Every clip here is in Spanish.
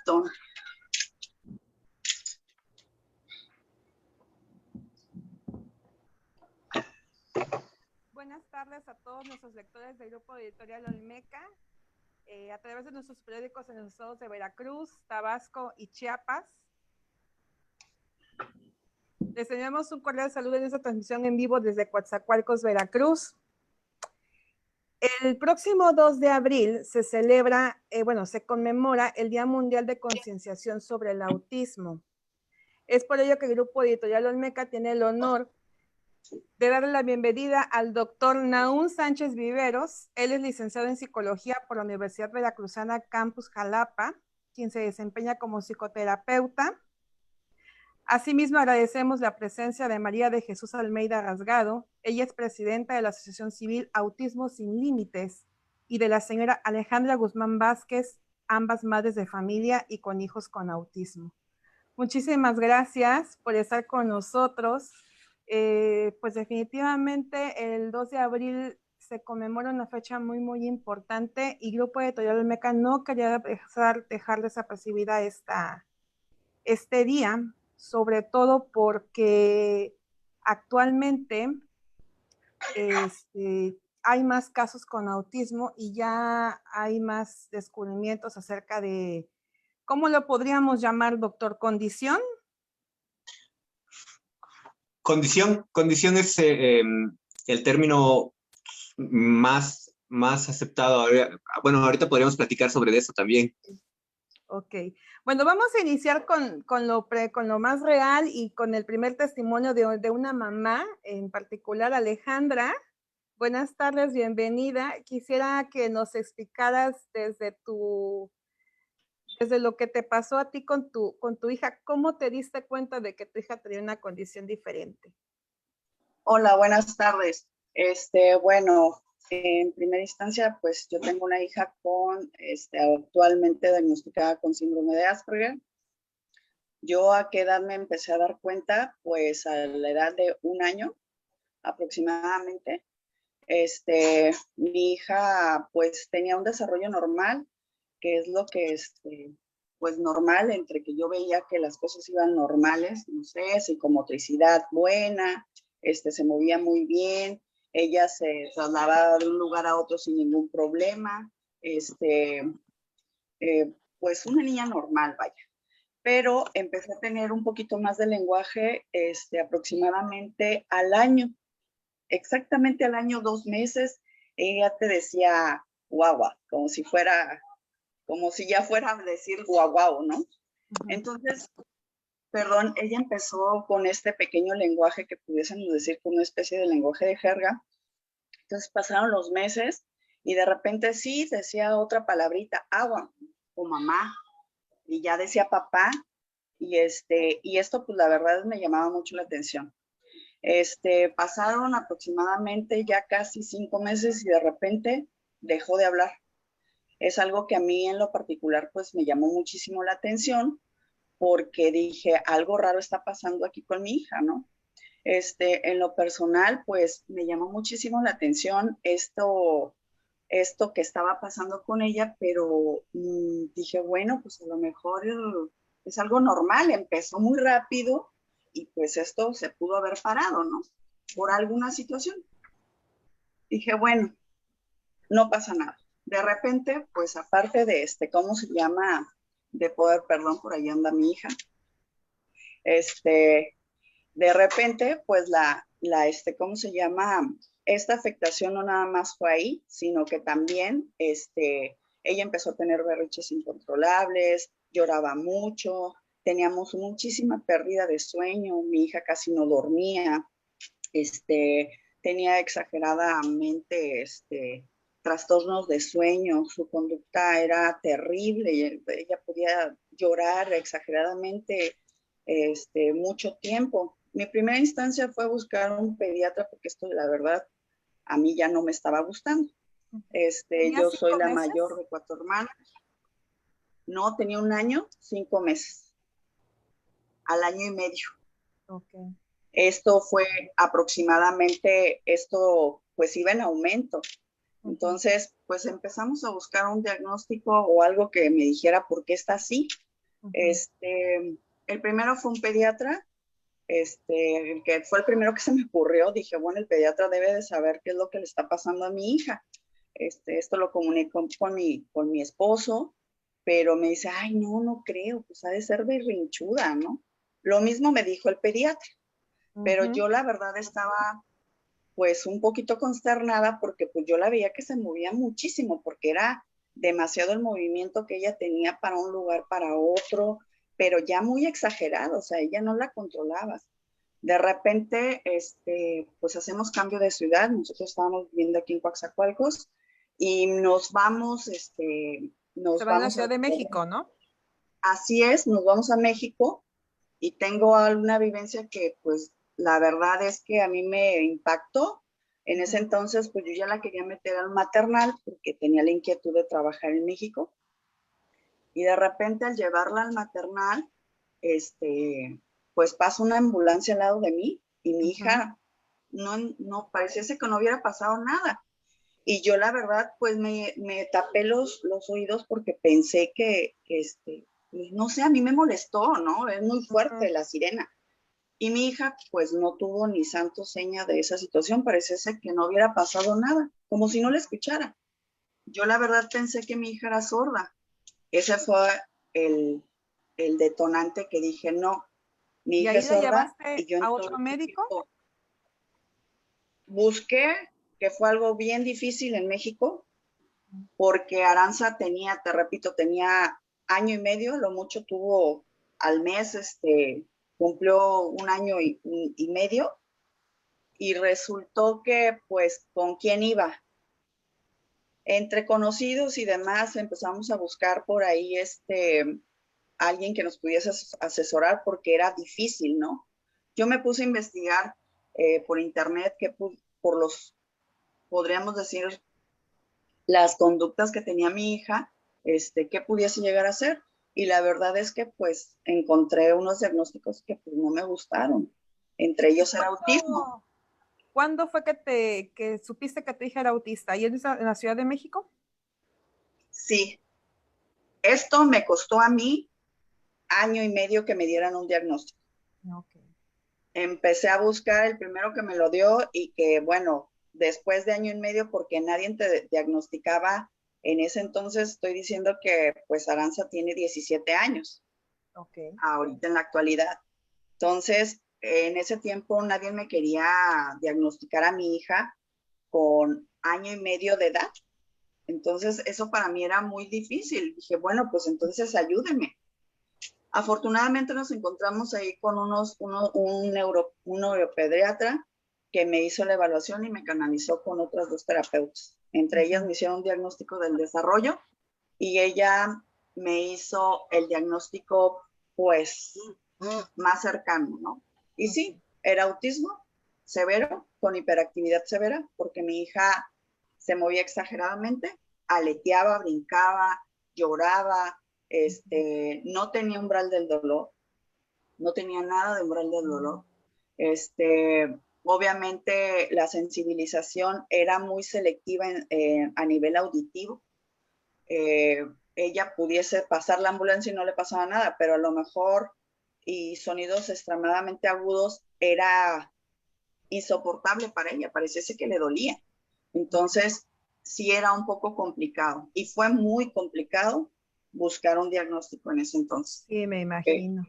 poquito. Buenas tardes a todos nuestros lectores del Grupo Editorial Olmeca, a través de nuestros periódicos en los estados de Veracruz, Tabasco y Chiapas. Les enviamos un cordial saludo en esta transmisión en vivo desde Coatzacoalcos, Veracruz. El próximo 2 de abril se celebra, se conmemora el Día Mundial de Concienciación sobre el Autismo. Es por ello que el Grupo Editorial Olmeca tiene el honor de darle la bienvenida al doctor Nahum Sánchez Viveros. Él es licenciado en Psicología por la Universidad Veracruzana Campus Jalapa, quien se desempeña como psicoterapeuta. Asimismo, agradecemos la presencia de María de Jesús Almeida Rasgado. Ella es presidenta de la Asociación Civil Autismo Sin Límites, y de la señora Alejandra Guzmán Vázquez, ambas madres de familia y con hijos con autismo. Muchísimas gracias por estar con nosotros. Pues definitivamente el 2 de abril se conmemora una fecha muy, muy importante, y Grupo Editorial Olmeca no quería dejar desapercibida este día, sobre todo porque actualmente hay más casos con autismo y ya hay más descubrimientos acerca de, ¿cómo lo podríamos llamar, doctor? ¿Condición? Condición es el término más aceptado. Bueno, ahorita podríamos platicar sobre eso también. Ok. Bueno, vamos a iniciar con lo más real y con el primer testimonio de una mamá, en particular Alejandra. Buenas tardes, bienvenida. Quisiera que nos explicaras desde lo que te pasó a ti con tu hija, ¿cómo te diste cuenta de que tu hija tenía una condición diferente? Hola, buenas tardes. Bueno, en primera instancia, pues yo tengo una hija actualmente diagnosticada con síndrome de Asperger. Yo a qué edad me empecé a dar cuenta, pues a la edad de 1 año aproximadamente. Mi hija pues tenía un desarrollo normal, que es lo que pues normal, entre que yo veía que las cosas iban normales, no sé, psicomotricidad buena, se movía muy bien, ella se trasladaba de un lugar a otro sin ningún problema, pues una niña normal, vaya. Pero empecé a tener un poquito más de lenguaje aproximadamente al año, exactamente al año, 2 meses, ella te decía guagua, como si ya fuera a decir guau, ¿no? Entonces, perdón, ella empezó con este pequeño lenguaje que pudiésemos decir como una especie de lenguaje de jerga. Entonces pasaron los meses y de repente sí decía otra palabrita, agua o mamá, y ya decía papá, y esto pues la verdad me llamaba mucho la atención. Pasaron aproximadamente ya casi 5 meses y de repente dejó de hablar. Es algo que a mí en lo particular pues me llamó muchísimo la atención, porque dije, algo raro está pasando aquí con mi hija, ¿no? En lo personal pues me llamó muchísimo la atención esto que estaba pasando con ella, pero dije, bueno, pues a lo mejor es algo normal, empezó muy rápido y pues esto se pudo haber parado, ¿no? Por alguna situación. Dije, bueno, no pasa nada. De repente, pues aparte de ¿cómo se llama? De poder, perdón, por ahí anda mi hija. De repente, pues ¿cómo se llama? Esta afectación no nada más fue ahí, sino que también, ella empezó a tener berrinches incontrolables, lloraba mucho, teníamos muchísima pérdida de sueño, mi hija casi no dormía, tenía exageradamente, trastornos de sueño, su conducta era terrible, ella podía llorar exageradamente, mucho tiempo. Mi primera instancia fue buscar un pediatra porque esto, la verdad, a mí ya no me estaba gustando. Yo soy la mayor de 4 hermanas. No, tenía 1 año, 5 meses. Al año y medio. Okay. Esto fue aproximadamente, pues iba en aumento. Entonces, pues empezamos a buscar un diagnóstico o algo que me dijera por qué está así. El primero fue un pediatra, el que fue el primero que se me ocurrió. Dije, bueno, el pediatra debe de saber qué es lo que le está pasando a mi hija. Esto lo comuniqué con mi esposo, pero me dice, ay, no creo, pues ha de ser berrinchuda, ¿no? Lo mismo me dijo el pediatra, pero yo la verdad estaba pues un poquito consternada porque pues yo la veía que se movía muchísimo, porque era demasiado el movimiento que ella tenía para un lugar, para otro, pero ya muy exagerado, o sea, ella no la controlaba. De repente, pues hacemos cambio de ciudad, nosotros estábamos viviendo aquí en Coatzacoalcos y nos vamos, Se va a la Ciudad de México, ¿no? Así es, nos vamos a México y tengo alguna vivencia que pues la verdad es que a mí me impactó. En ese entonces pues yo ya la quería meter al maternal porque tenía la inquietud de trabajar en México y de repente al llevarla al maternal, pues pasa una ambulancia al lado de mí y mi hija no pareciese que no hubiera pasado nada. Y yo la verdad pues me tapé los oídos porque pensé que no sé, a mí me molestó, ¿no? Es muy fuerte la sirena. Y mi hija pues no tuvo ni santo seña de esa situación, pareciese que no hubiera pasado nada, como si no la escuchara. Yo la verdad pensé que mi hija era sorda. Ese fue el, el detonante que dije, no, mi ¿Y hija ahí es la sorda. llevaste Y yo a otro entonces médico? busqué, que fue algo bien difícil en México, porque Aranza tenía, te repito, tenía año y medio, lo mucho tuvo al mes, cumplió un año y medio, y resultó que, pues, ¿con quién iba? Entre conocidos y demás empezamos a buscar por ahí, alguien que nos pudiese asesorar porque era difícil, ¿no? Yo me puse a investigar por internet por los, podríamos decir, las conductas que tenía mi hija, qué pudiese llegar a hacer. Y la verdad es que pues encontré unos diagnósticos que pues no me gustaron. Entre ellos era autismo. ¿Cuándo fue que supiste que tu hija era autista? ¿Y en la Ciudad de México? Sí, esto me costó a mí año y medio que me dieran un diagnóstico. Okay. Empecé a buscar el primero que me lo dio y que, bueno, después de año y medio, porque nadie te diagnosticaba en ese entonces, estoy diciendo que pues Aranza tiene 17 años, Okay. ahorita en la actualidad. Entonces, en ese tiempo nadie me quería diagnosticar a mi hija con año y medio de edad. Entonces, eso para mí era muy difícil. Dije, bueno, pues entonces ayúdeme. Afortunadamente nos encontramos ahí con un neuropediatra que me hizo la evaluación y me canalizó con otras dos terapeutas. Entre ellas me hicieron un diagnóstico del desarrollo y ella me hizo el diagnóstico pues más cercano, ¿no? Y sí, era autismo severo con hiperactividad severa porque mi hija se movía exageradamente, aleteaba, brincaba, lloraba, no tenía umbral del dolor, no tenía nada de umbral del dolor. Obviamente la sensibilización era muy selectiva a nivel auditivo. Ella pudiese pasar la ambulancia y no le pasaba nada, pero a lo mejor y sonidos extremadamente agudos era insoportable para ella, pareciese que le dolía. Entonces, sí era un poco complicado y fue muy complicado buscar un diagnóstico en ese entonces. Sí, me imagino.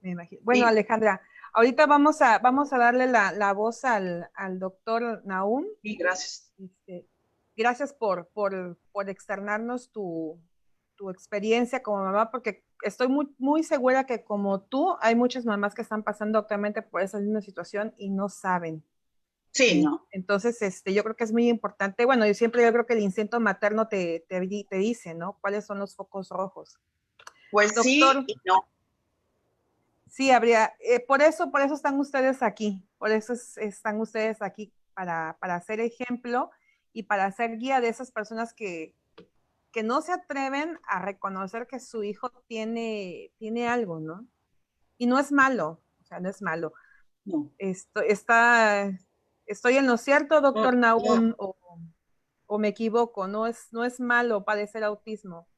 Me imagino. Bueno, Sí. Alejandra, ahorita vamos a darle la voz al doctor Nahum. Sí, gracias. Gracias por externarnos tu experiencia como mamá, porque estoy muy segura que como tú, hay muchas mamás que están pasando actualmente por esa misma situación y no saben. Sí, ¿no? Entonces, yo creo que es muy importante. Bueno, yo creo que el instinto materno te dice, ¿no? ¿Cuáles son los focos rojos? Pues Doctor, sí y no. sí, habría, por eso están ustedes aquí, por eso están ustedes aquí para hacer ejemplo y para ser guía de esas personas que no se atreven a reconocer que su hijo tiene algo, ¿no? Y no es malo, o sea, no es malo. No. Estoy en lo cierto, doctor Nahum, o me equivoco, no es malo padecer autismo.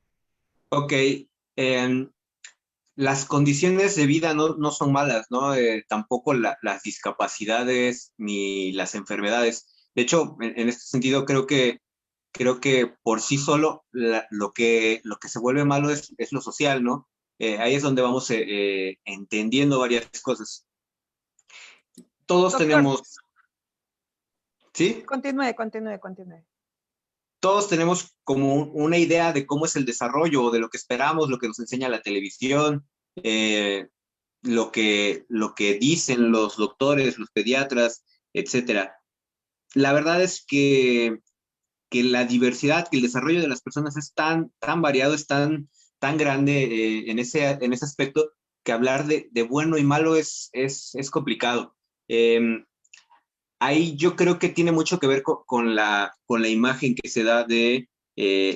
Ok, las condiciones de vida no son malas, ¿no? Tampoco las discapacidades ni las enfermedades. De hecho, en este sentido, creo que por sí solo lo que se vuelve malo es lo social, ¿no? Ahí es donde vamos entendiendo varias cosas. Todos Doctor, tenemos, ¿sí? continúe. Todos tenemos como una idea de cómo es el desarrollo, de lo que esperamos, lo que nos enseña la televisión, eh, lo que dicen los doctores, los pediatras, etcétera. La verdad es que la diversidad, que el desarrollo de las personas es tan variado, es tan grande en ese aspecto, que hablar de bueno y malo es complicado. Ahí yo creo que tiene mucho que ver con la imagen que se da de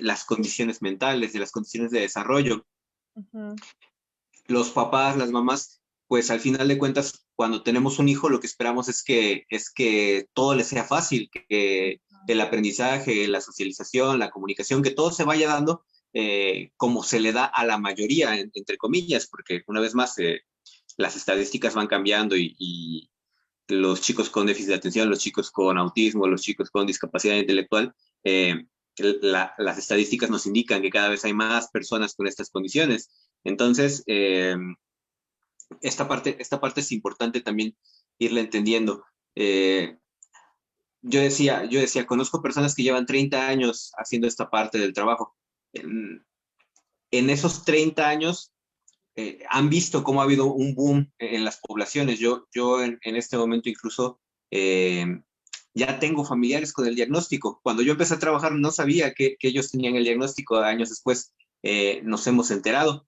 las condiciones mentales, de las condiciones de desarrollo. Ujú. Los papás, las mamás, pues al final de cuentas, cuando tenemos un hijo, lo que esperamos es que todo le sea fácil, que el aprendizaje, la socialización, la comunicación, que todo se vaya dando como se le da a la mayoría, entre comillas, porque una vez más las estadísticas van cambiando y los chicos con déficit de atención, los chicos con autismo, los chicos con discapacidad intelectual, eh, las estadísticas nos indican que cada vez hay más personas con estas condiciones. Entonces, esta parte es importante también irla entendiendo. Yo decía, conozco personas que llevan 30 años haciendo esta parte del trabajo. En esos 30 años han visto cómo ha habido un boom en las poblaciones. Yo en este momento incluso eh, ya tengo familiares con el diagnóstico. Cuando yo empecé a trabajar no sabía que ellos tenían el diagnóstico. Años después nos hemos enterado.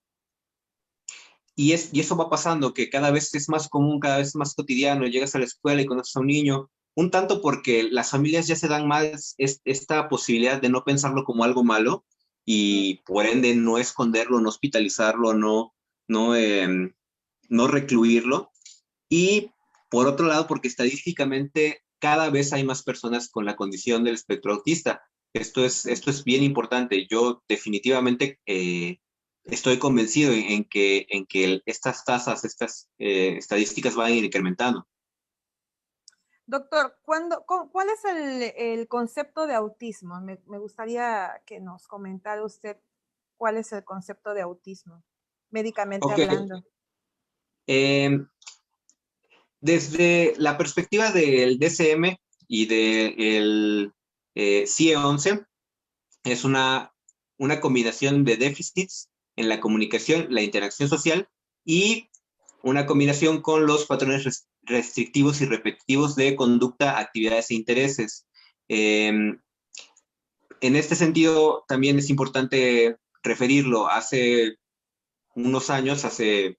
Y eso va pasando, que cada vez es más común, cada vez es más cotidiano. Llegas a la escuela y conoces a un niño, un tanto porque las familias ya se dan más esta posibilidad de no pensarlo como algo malo y por ende no esconderlo, no hospitalizarlo, no, no recluirlo. Y por otro lado, porque estadísticamente cada vez hay más personas con la condición del espectro autista. Esto es bien importante. Yo definitivamente estoy convencido en que estas tasas, estas estadísticas van a ir incrementando. Doctor, ¿cuál es el concepto de autismo? Me gustaría que nos comentara usted cuál es el concepto de autismo, médicamente Ok. hablando. Eh, Desde la perspectiva del DSM y del CIE-11, es una combinación de déficits en la comunicación, la interacción social y una combinación con los patrones restrictivos y repetitivos de conducta, actividades e intereses. En este sentido, también es importante referirlo. Hace unos años, hace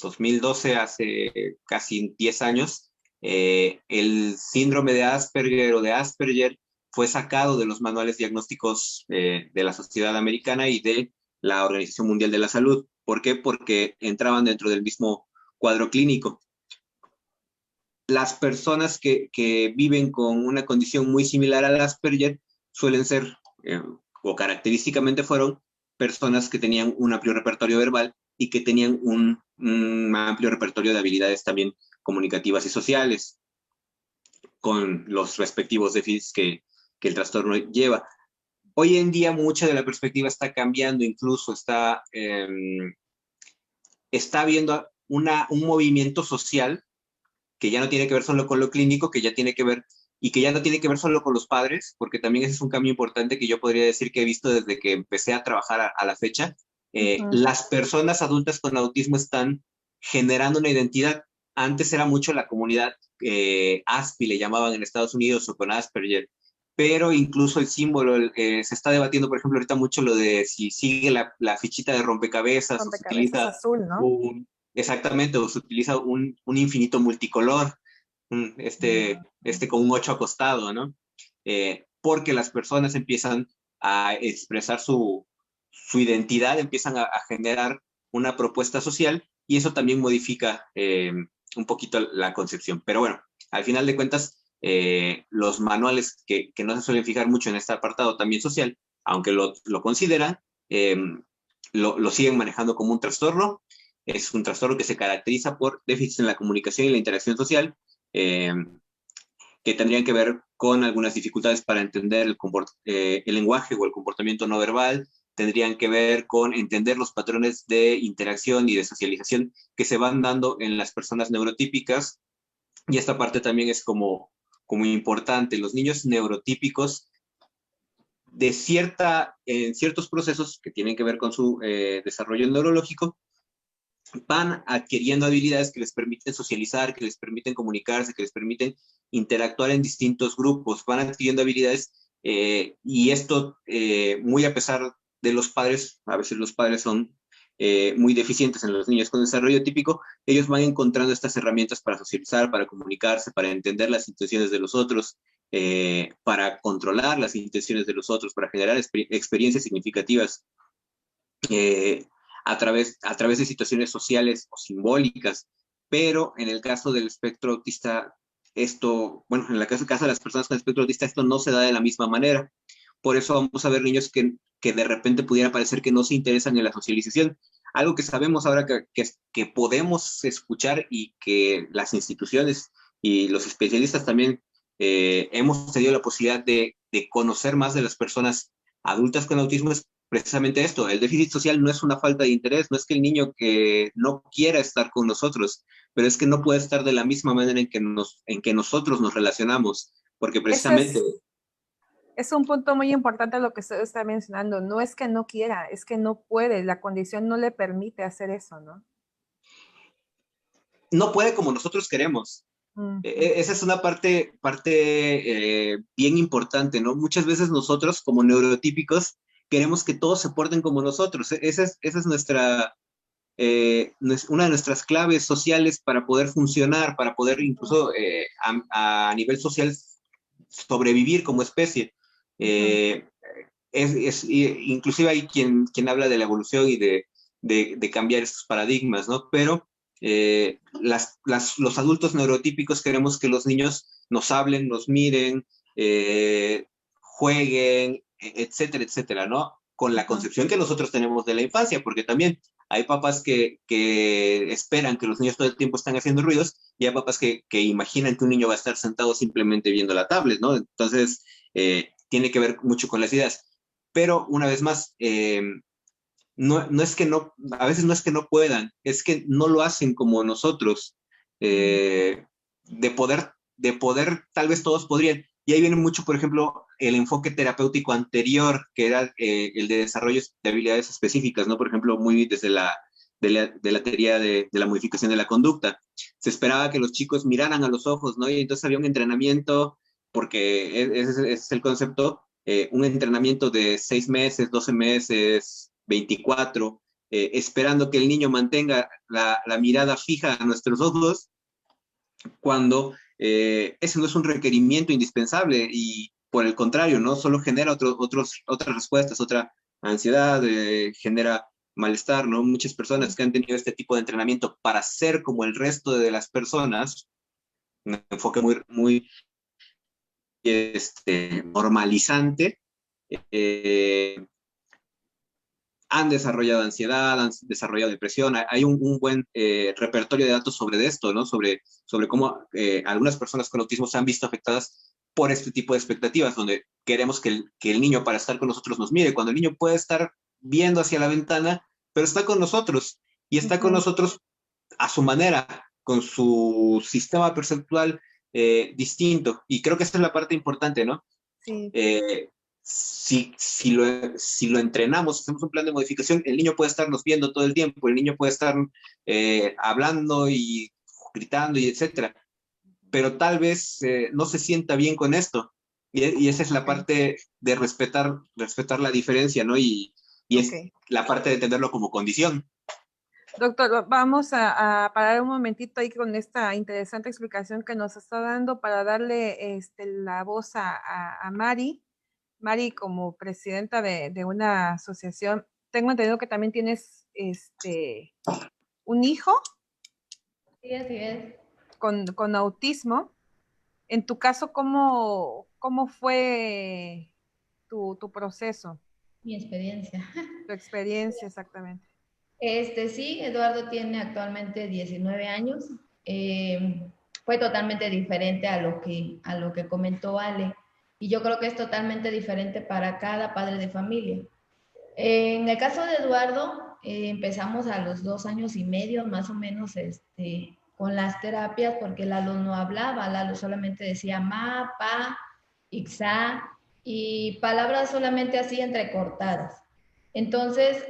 2012, hace casi 10 años, el síndrome de Asperger o de Asperger fue sacado de los manuales diagnósticos de la Sociedad Americana y de la Organización Mundial de la Salud. ¿Por qué? Porque entraban dentro del mismo cuadro clínico. Las personas que viven con una condición muy similar al Asperger suelen ser, o característicamente fueron, personas que tenían un amplio repertorio verbal y que tenían un amplio repertorio de habilidades también comunicativas y sociales, con los respectivos déficits que el trastorno lleva. Hoy en día mucha de la perspectiva está cambiando, incluso está habiendo un movimiento social que ya no tiene que ver solo con lo clínico, que ya tiene que ver, y que ya no tiene que ver solo con los padres, porque también ese es un cambio importante que yo podría decir que he visto desde que empecé a trabajar a la fecha. Las personas adultas con autismo están generando una identidad. Antes era mucho la comunidad ASPI, le llamaban en Estados Unidos, o con Asperger, pero incluso el símbolo, se está debatiendo, por ejemplo, ahorita mucho lo de si sigue la fichita de rompecabezas, o se Rompecabezas utiliza azul, ¿no? exactamente, o se utiliza un infinito multicolor, con un 8 acostado, ¿no? Porque las personas empiezan a expresar su identidad, empiezan a generar una propuesta social y eso también modifica un poquito la concepción. Pero bueno, al final de cuentas, los manuales que no se suelen fijar mucho en este apartado también social, aunque lo consideran, lo siguen manejando como un trastorno Es un trastorno que se caracteriza por déficits en la comunicación y la interacción social, que tendrían que ver con algunas dificultades para entender el lenguaje o el comportamiento no verbal, tendrían que ver con entender los patrones de interacción y de socialización que se van dando en las personas neurotípicas. Y esta parte también es como importante. Los niños neurotípicos, en ciertos procesos que tienen que ver con su desarrollo neurológico, van adquiriendo habilidades que les permiten socializar, que les permiten comunicarse, que les permiten interactuar en distintos grupos, van adquiriendo habilidades y esto muy a pesar de los padres, a veces los padres son muy deficientes en los niños con desarrollo típico, ellos van encontrando estas herramientas para socializar, para comunicarse, para entender las intenciones de los otros, para controlar las intenciones de los otros, para generar experiencias significativas. A través de situaciones sociales o simbólicas, pero en el caso del espectro autista, en el caso de las personas con espectro autista, esto no se da de la misma manera. Por eso vamos a ver niños que de repente pudiera parecer que no se interesan en la socialización. Algo que sabemos ahora que podemos escuchar y que las instituciones y los especialistas también hemos tenido la posibilidad de conocer más de las personas adultas con autismo es precisamente esto. El déficit social no es una falta de interés, no es que el niño que no quiera estar con nosotros, pero es que no puede estar de la misma manera en que nosotros nos relacionamos, porque precisamente... Es un punto muy importante lo que usted está mencionando. No es que no quiera, es que no puede. La condición no le permite hacer eso, ¿no? No puede como nosotros queremos. Esa es una parte bien importante, ¿no? Muchas veces nosotros, como neurotípicos, queremos que todos se porten como nosotros. Esa es una de nuestras claves sociales para poder funcionar, para poder incluso a nivel social sobrevivir como especie. Inclusive hay quien habla de la evolución y de cambiar estos paradigmas, ¿no? Pero los adultos neurotípicos queremos que los niños nos hablen, nos miren, jueguen, etcétera, etcétera, ¿no? Con la concepción que nosotros tenemos de la infancia, porque también hay papás que esperan que los niños todo el tiempo están haciendo ruidos y hay papás que imaginan que un niño va a estar sentado simplemente viendo la tablet, ¿no? Entonces, tiene que ver mucho con las ideas. Pero una vez más, no es que no, a veces no es que no puedan, es que no lo hacen como nosotros. De poder, tal vez todos podrían. Y ahí viene mucho, por ejemplo, el enfoque terapéutico anterior, que era el de desarrollo de habilidades específicas, ¿no? Por ejemplo, muy desde de la teoría de la modificación de la conducta. Se esperaba que los chicos miraran a los ojos, ¿no? Y entonces había un entrenamiento, porque ese es el concepto, un entrenamiento de 6 meses, 12 meses, 24, esperando que el niño mantenga la mirada fija a nuestros ojos, cuando ese no es un requerimiento indispensable y por el contrario, ¿no? Solo genera otras respuestas, otra ansiedad, genera malestar, ¿no? Muchas personas que han tenido este tipo de entrenamiento para ser como el resto de las personas, un enfoque muy, muy normalizante, eh, han desarrollado ansiedad, han desarrollado depresión. Hay un buen repertorio de datos sobre esto, ¿no? Sobre cómo algunas personas con autismo se han visto afectadas por este tipo de expectativas, donde queremos que el niño para estar con nosotros nos mire, cuando el niño puede estar viendo hacia la ventana, pero está con nosotros, y está con nosotros a su manera, con su sistema perceptual distinto. Y creo que esta es la parte importante, ¿no? Sí. Si lo entrenamos, hacemos un plan de modificación, el niño puede estarnos viendo todo el tiempo, el niño puede estar hablando y gritando y etcétera, pero tal vez no se sienta bien con esto. Y esa es la parte de respetar la diferencia, ¿no? Y es la parte de tenerlo como condición. Doctor, vamos a parar un momentito ahí con esta interesante explicación que nos está dando para darle la voz a Mari. Mari, como presidenta de una asociación, tengo entendido que también tienes un hijo. Sí, así es. Con autismo. En tu caso, ¿cómo fue tu proceso? Mi experiencia. Tu experiencia, exactamente. Sí, Eduardo tiene actualmente 19 años. Fue totalmente diferente a lo que comentó Ale. Y yo creo que es totalmente diferente para cada padre de familia. En el caso de Eduardo, empezamos a los 2 años y medio, más o menos, con las terapias, porque Lalo no hablaba, Lalo solamente decía ma, pa, ixá, y palabras solamente así entrecortadas. Entonces,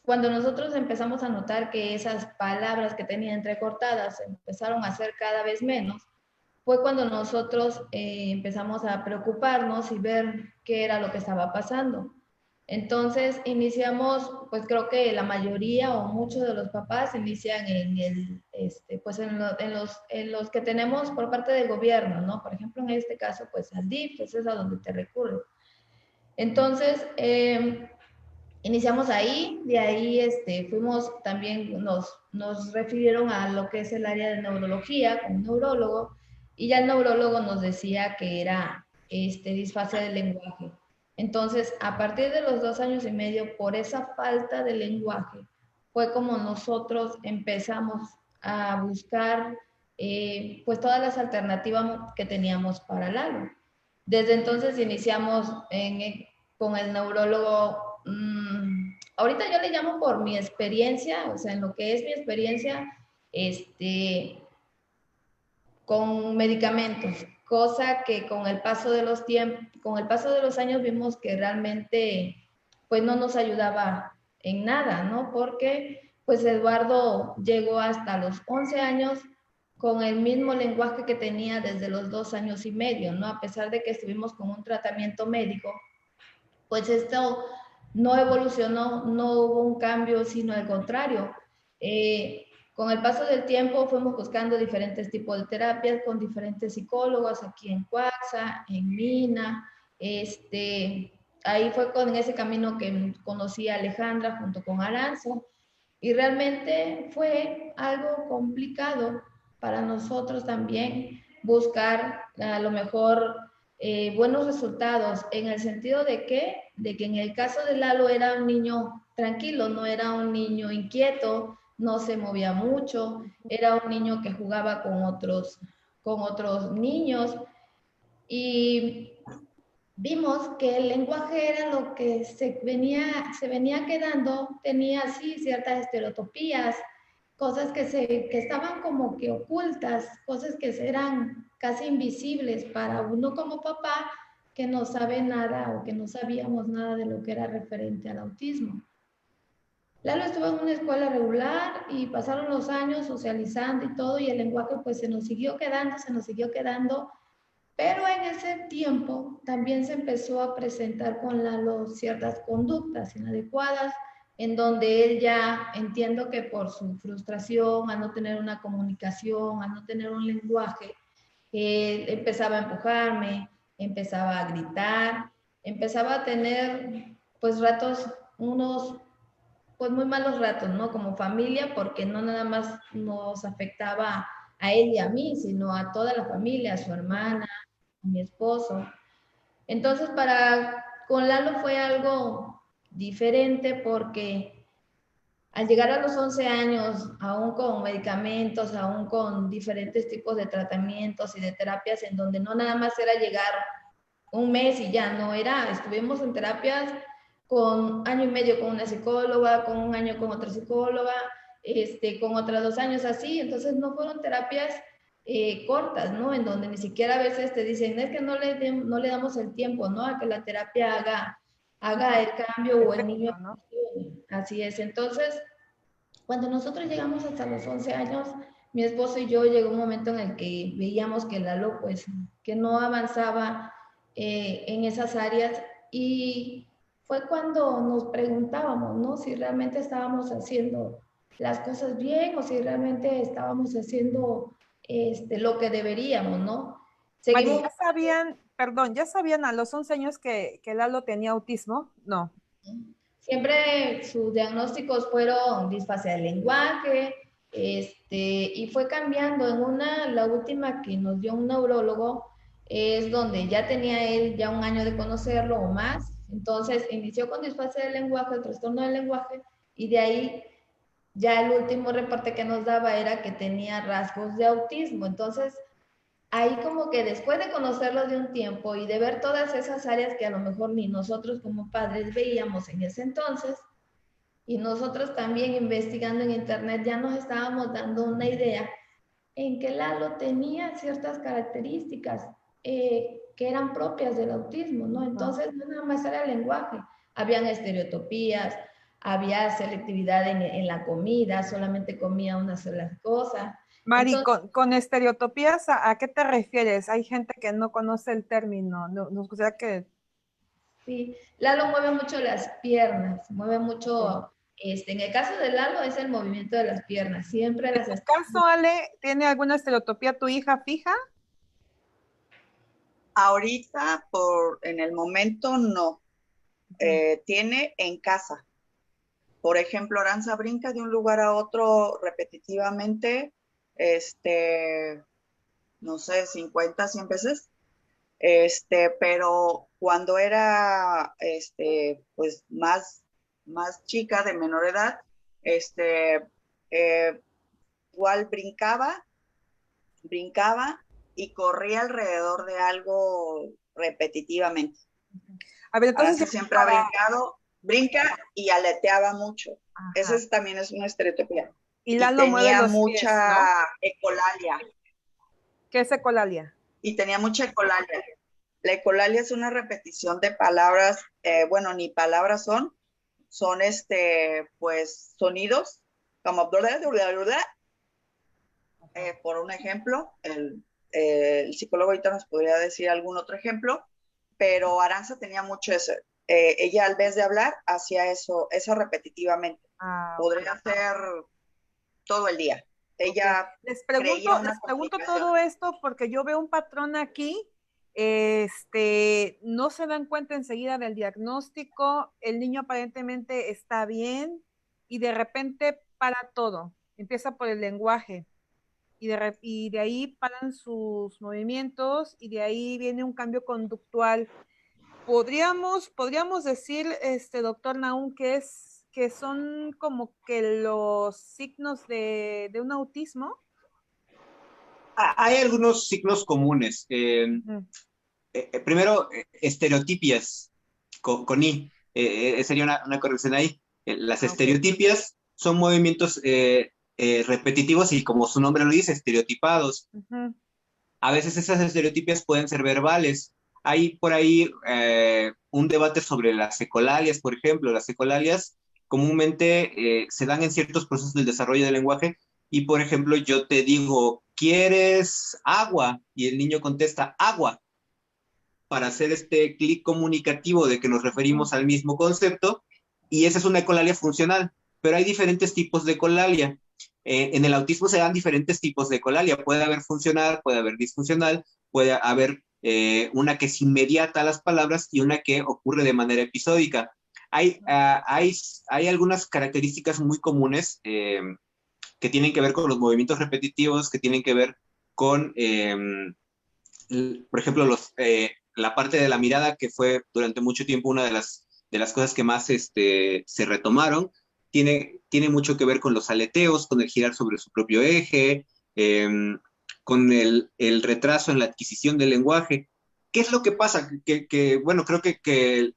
cuando nosotros empezamos a notar que esas palabras que tenía entrecortadas empezaron a ser cada vez menos, fue cuando nosotros empezamos a preocuparnos y ver qué era lo que estaba pasando. Entonces iniciamos, pues creo que la mayoría o muchos de los papás inician pues en los que tenemos por parte del gobierno, ¿no? Por ejemplo, en este caso, pues al DIF, pues es a donde te recurre. Entonces, iniciamos ahí, de ahí fuimos también, nos refirieron a lo que es el área de neurología, con un neurólogo, y ya el neurólogo nos decía que era disfasia del lenguaje. Entonces, a partir de los 2 años y medio, por esa falta de lenguaje, fue como nosotros empezamos a buscar pues todas las alternativas que teníamos para Lalo. Desde entonces iniciamos con el neurólogo. Ahorita yo le llamo por mi experiencia, o sea, en lo que es mi experiencia, con medicamentos, cosa que con el paso de los tiempos, con el paso de los años vimos que realmente pues no nos ayudaba en nada, ¿no? Porque pues Eduardo llegó hasta los 11 años con el mismo lenguaje que tenía desde los 2 años y medio, ¿no? A pesar de que estuvimos con un tratamiento médico, pues esto no evolucionó, no hubo un cambio, sino al contrario. Con el paso del tiempo fuimos buscando diferentes tipos de terapias con diferentes psicólogos aquí en Cuaxa, en Mina. Ahí fue con ese camino que conocí a Alejandra junto con Aranzo. Y realmente fue algo complicado para nosotros también buscar a lo mejor buenos resultados, en el sentido de que en el caso de Lalo era un niño tranquilo, no era un niño inquieto, no se movía mucho, era un niño que jugaba con otros niños, y vimos que el lenguaje era lo que se venía quedando, tenía así ciertas estereotipías, cosas que estaban como que ocultas, cosas que eran casi invisibles para uno como papá que no sabe nada o que no sabíamos nada de lo que era referente al autismo. Lalo estuvo en una escuela regular y pasaron los años socializando y todo, y el lenguaje pues se nos siguió quedando, pero en ese tiempo también se empezó a presentar con Lalo ciertas conductas inadecuadas, en donde él ya, entiendo que por su frustración, a no tener una comunicación, a no tener un lenguaje, empezaba a empujarme, empezaba a gritar, empezaba a tener pues ratos, unos pues muy malos ratos, ¿no? Como familia, porque no nada más nos afectaba a él y a mí, sino a toda la familia, a su hermana, a mi esposo. Entonces, con Lalo fue algo diferente, porque al llegar a los 11 años, aún con medicamentos, aún con diferentes tipos de tratamientos y de terapias, en donde no nada más era llegar un mes y ya, no era, estuvimos en terapias con 1 año y medio con una psicóloga, con 1 año con otra psicóloga, con otras 2 años así. Entonces no fueron terapias cortas, ¿no? En donde ni siquiera a veces te dicen, es que no le damos el tiempo, ¿no? A que la terapia haga el cambio o el niño ¿no? funcione. Así es. Entonces, cuando nosotros llegamos hasta los 11 años, mi esposo y yo, llegó un momento en el que veíamos que Lalo, pues, que no avanzaba en esas áreas, y fue cuando nos preguntábamos, ¿no? Si realmente estábamos haciendo las cosas bien o si realmente estábamos haciendo lo que deberíamos, ¿no? Mari, Seguimos. ¿ya sabían, perdón, ya sabían a los 11 años que Lalo tenía autismo? No. Siempre sus diagnósticos fueron disfasia del lenguaje, y fue cambiando. La última que nos dio un neurólogo, es donde ya tenía él ya 1 año de conocerlo o más. Entonces inició con disfasia del lenguaje, el trastorno del lenguaje, Y de ahí ya el último reporte que nos daba era que tenía rasgos de autismo. Entonces, ahí como que después de conocerlo de un tiempo y de ver todas esas áreas que a lo mejor ni nosotros como padres veíamos en ese entonces, y nosotros también investigando en internet ya nos estábamos dando una idea en que Lalo tenía ciertas características que eran propias del autismo, ¿no? Entonces no nada más era el lenguaje, habían estereotipías, había selectividad en la comida, solamente comía una sola cosa. Mari, Entonces, con estereotipías, ¿a qué te refieres? Hay gente que no conoce el término. Nos gustaría que... sí, Lalo mueve mucho las piernas, mueve mucho, en el caso de Lalo es el movimiento de las piernas, siempre ¿En las tu está... caso, Ale, tiene alguna estereotipía tu hija fija? Ahorita, en el momento, no. Tiene en casa. Por ejemplo, Aranza brinca de un lugar a otro repetitivamente, no sé, 50, 100 veces. Pero cuando era, pues más chica, de menor edad, eh, igual brincaba y corría alrededor de algo repetitivamente. A ver, entonces, Aranza siempre ha brincado, brinca y aleteaba mucho. Ese también es una estereotipía. y Y Lalo mueve tenía los pies, ¿no? mucha ecolalia. ¿Qué es ecolalia? Y tenía mucha ecolalia. La ecolalia es una repetición de palabras, bueno, ni palabras son pues sonidos, como por un ejemplo, el psicólogo ahorita nos podría decir algún otro ejemplo, pero Aranza tenía mucho eso. Ella al vez de hablar hacía eso repetitivamente. Podría hacer todo el día. Ella Les creía una pregunto comunicación. todo esto porque yo veo un patrón aquí. No se dan cuenta enseguida del diagnóstico, el niño aparentemente está bien y de repente para todo, empieza por el lenguaje y de ahí paran sus movimientos y de ahí viene un cambio conductual. Podríamos decir, doctor Naum, que son como que los signos de un autismo. Hay algunos signos comunes. Primero, estereotipias con I. Sería una corrección ahí. Las estereotipias son movimientos repetitivos y, como su nombre lo dice, estereotipados. A veces esas estereotipias pueden ser verbales. Hay por ahí un debate sobre las ecolalias, por ejemplo. Las ecolalias comúnmente se dan en ciertos procesos del desarrollo del lenguaje y, por ejemplo, yo te digo, ¿quieres agua? Y el niño contesta, agua, para hacer este clic comunicativo de que nos referimos al mismo concepto, y esa es una ecolalia funcional, pero hay diferentes tipos de ecolalia. En el autismo se dan diferentes tipos de ecolalia, puede haber funcional, puede haber disfuncional, puede haber una que es inmediata a las palabras y una que ocurre de manera episódica. Hay algunas características muy comunes que tienen que ver con los movimientos repetitivos, que tienen que ver con, por ejemplo, la parte de la mirada, que fue durante mucho tiempo una de las cosas que más se retomaron, tiene mucho que ver con los aleteos, con el girar sobre su propio eje, con el retraso en la adquisición del lenguaje. ¿Qué es lo que pasa? Bueno, creo que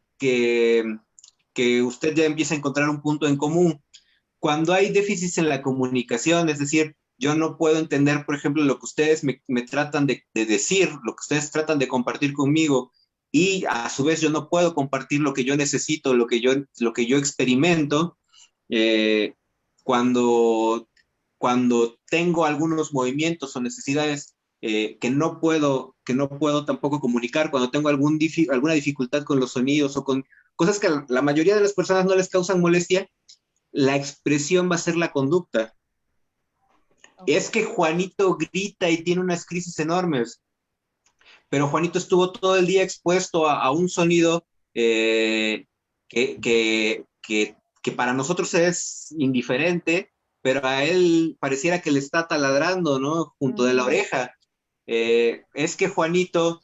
usted ya empieza a encontrar un punto en común. Cuando hay déficits en la comunicación, es decir, yo no puedo entender, por ejemplo, lo que ustedes me tratan de decir, lo que ustedes tratan de compartir conmigo, y a su vez yo no puedo compartir lo que yo necesito, lo que yo experimento, cuando tengo algunos movimientos o necesidades que no puedo tampoco comunicar, cuando tengo alguna dificultad con los sonidos o con cosas que a la mayoría de las personas no les causan molestia, la expresión va a ser la conducta. Es que Juanito grita y tiene unas crisis enormes, pero Juanito estuvo todo el día expuesto a un sonido que para nosotros es indiferente, pero a él pareciera que le está taladrando, ¿no? Junto de la oreja. Es que Juanito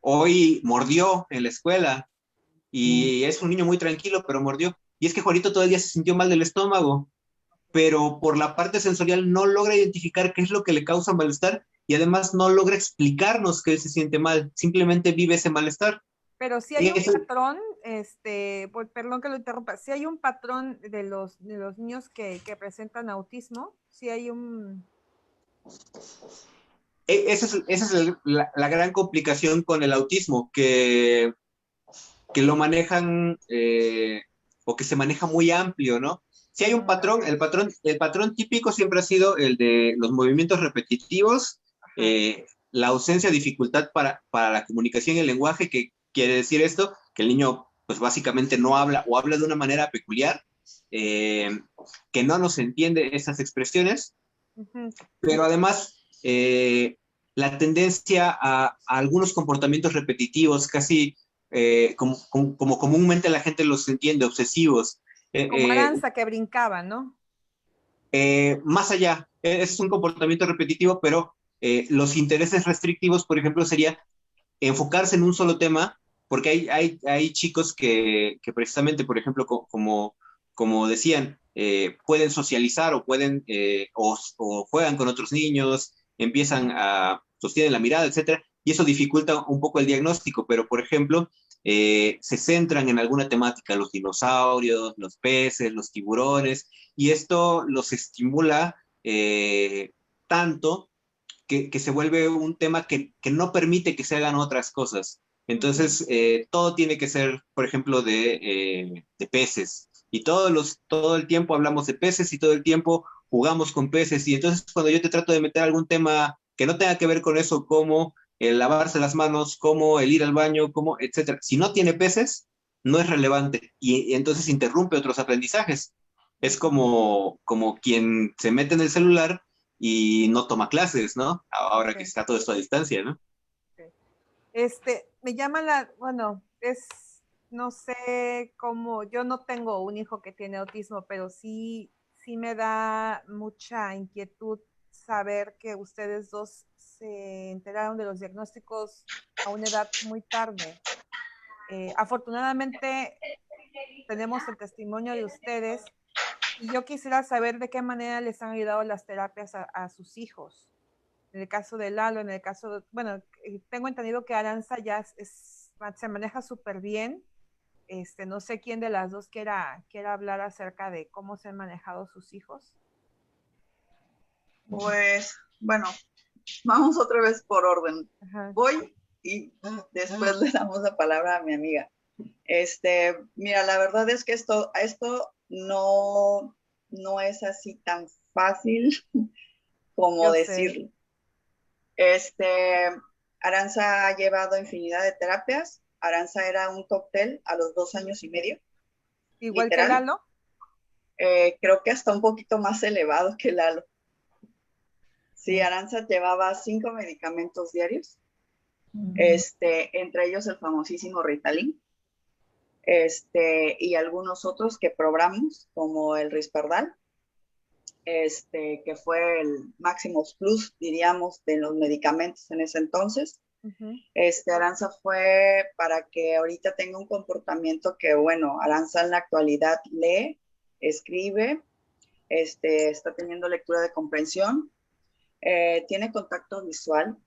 hoy mordió en la escuela y es un niño muy tranquilo, pero mordió. y es que Juanito todo el día se sintió mal del estómago, pero por la parte sensorial no logra identificar qué es lo que le causa malestar y además no logra explicarnos que él se siente mal, simplemente vive ese malestar. Pero sí hay un patrón, perdón que lo interrumpa, sí hay un patrón de los niños que presentan autismo, sí hay un... Esa es la gran complicación con el autismo, que lo manejan o que se maneja muy amplio, ¿no? Si hay un patrón, el patrón típico siempre ha sido el de los movimientos repetitivos, la ausencia de dificultad para la comunicación y el lenguaje, que quiere decir esto, que el niño pues básicamente no habla o habla de una manera peculiar, que no nos entiende esas expresiones, pero además la tendencia a algunos comportamientos repetitivos, casi como comúnmente la gente los entiende, obsesivos. Como Aranza que brincaba, ¿no? Más allá, es un comportamiento repetitivo, pero los intereses restrictivos, por ejemplo, sería enfocarse en un solo tema, porque hay chicos que precisamente, por ejemplo, como decían, pueden socializar o pueden o juegan con otros niños, sostienen la mirada, etcétera, y eso dificulta un poco el diagnóstico, pero por ejemplo, se centran en alguna temática, los dinosaurios, los peces, los tiburones, y esto los estimula tanto que se vuelve un tema que no permite que se hagan otras cosas. Entonces, todo tiene que ser, por ejemplo, de peces. Y todo el tiempo hablamos de peces y todo el tiempo jugamos con peces. Y entonces, cuando yo te trato de meter algún tema que no tenga que ver con eso, como el lavarse las manos, como el ir al baño, como etcétera, si no tiene peces, no es relevante. Y entonces interrumpe otros aprendizajes. Es como quien se mete en el celular y no toma clases, ¿no? Ahora que está todo esto a distancia, ¿no? Me llama no sé cómo, yo no tengo un hijo que tiene autismo, pero sí me da mucha inquietud saber que ustedes dos se enteraron de los diagnósticos a una edad muy tarde. Afortunadamente tenemos el testimonio de ustedes y yo quisiera saber de qué manera les han ayudado las terapias a sus hijos. En el caso de Lalo, en el caso de, bueno, tengo entendido que Aranza ya se maneja súper bien. No sé quién de las dos quiera hablar acerca de cómo se han manejado sus hijos. Pues, bueno, vamos otra vez por orden. Ajá. Voy y después le damos la palabra a mi amiga. Mira, la verdad es que esto no es así tan fácil como decirlo. Aranza ha llevado infinidad de terapias. Aranza era un cóctel a los 2 años y medio. Igual literal. que Lalo. Creo que hasta un poquito más elevado que Lalo. Sí, Aranza llevaba 5 medicamentos diarios. Entre ellos el famosísimo Ritalin. Y algunos otros que probamos, como el Risperdal, que fue el Maximus Plus, diríamos, de los medicamentos en ese entonces. Aranza fue para que ahorita tenga un comportamiento que, bueno, Aranza en la actualidad lee, escribe, está teniendo lectura de comprensión, tiene contacto visual,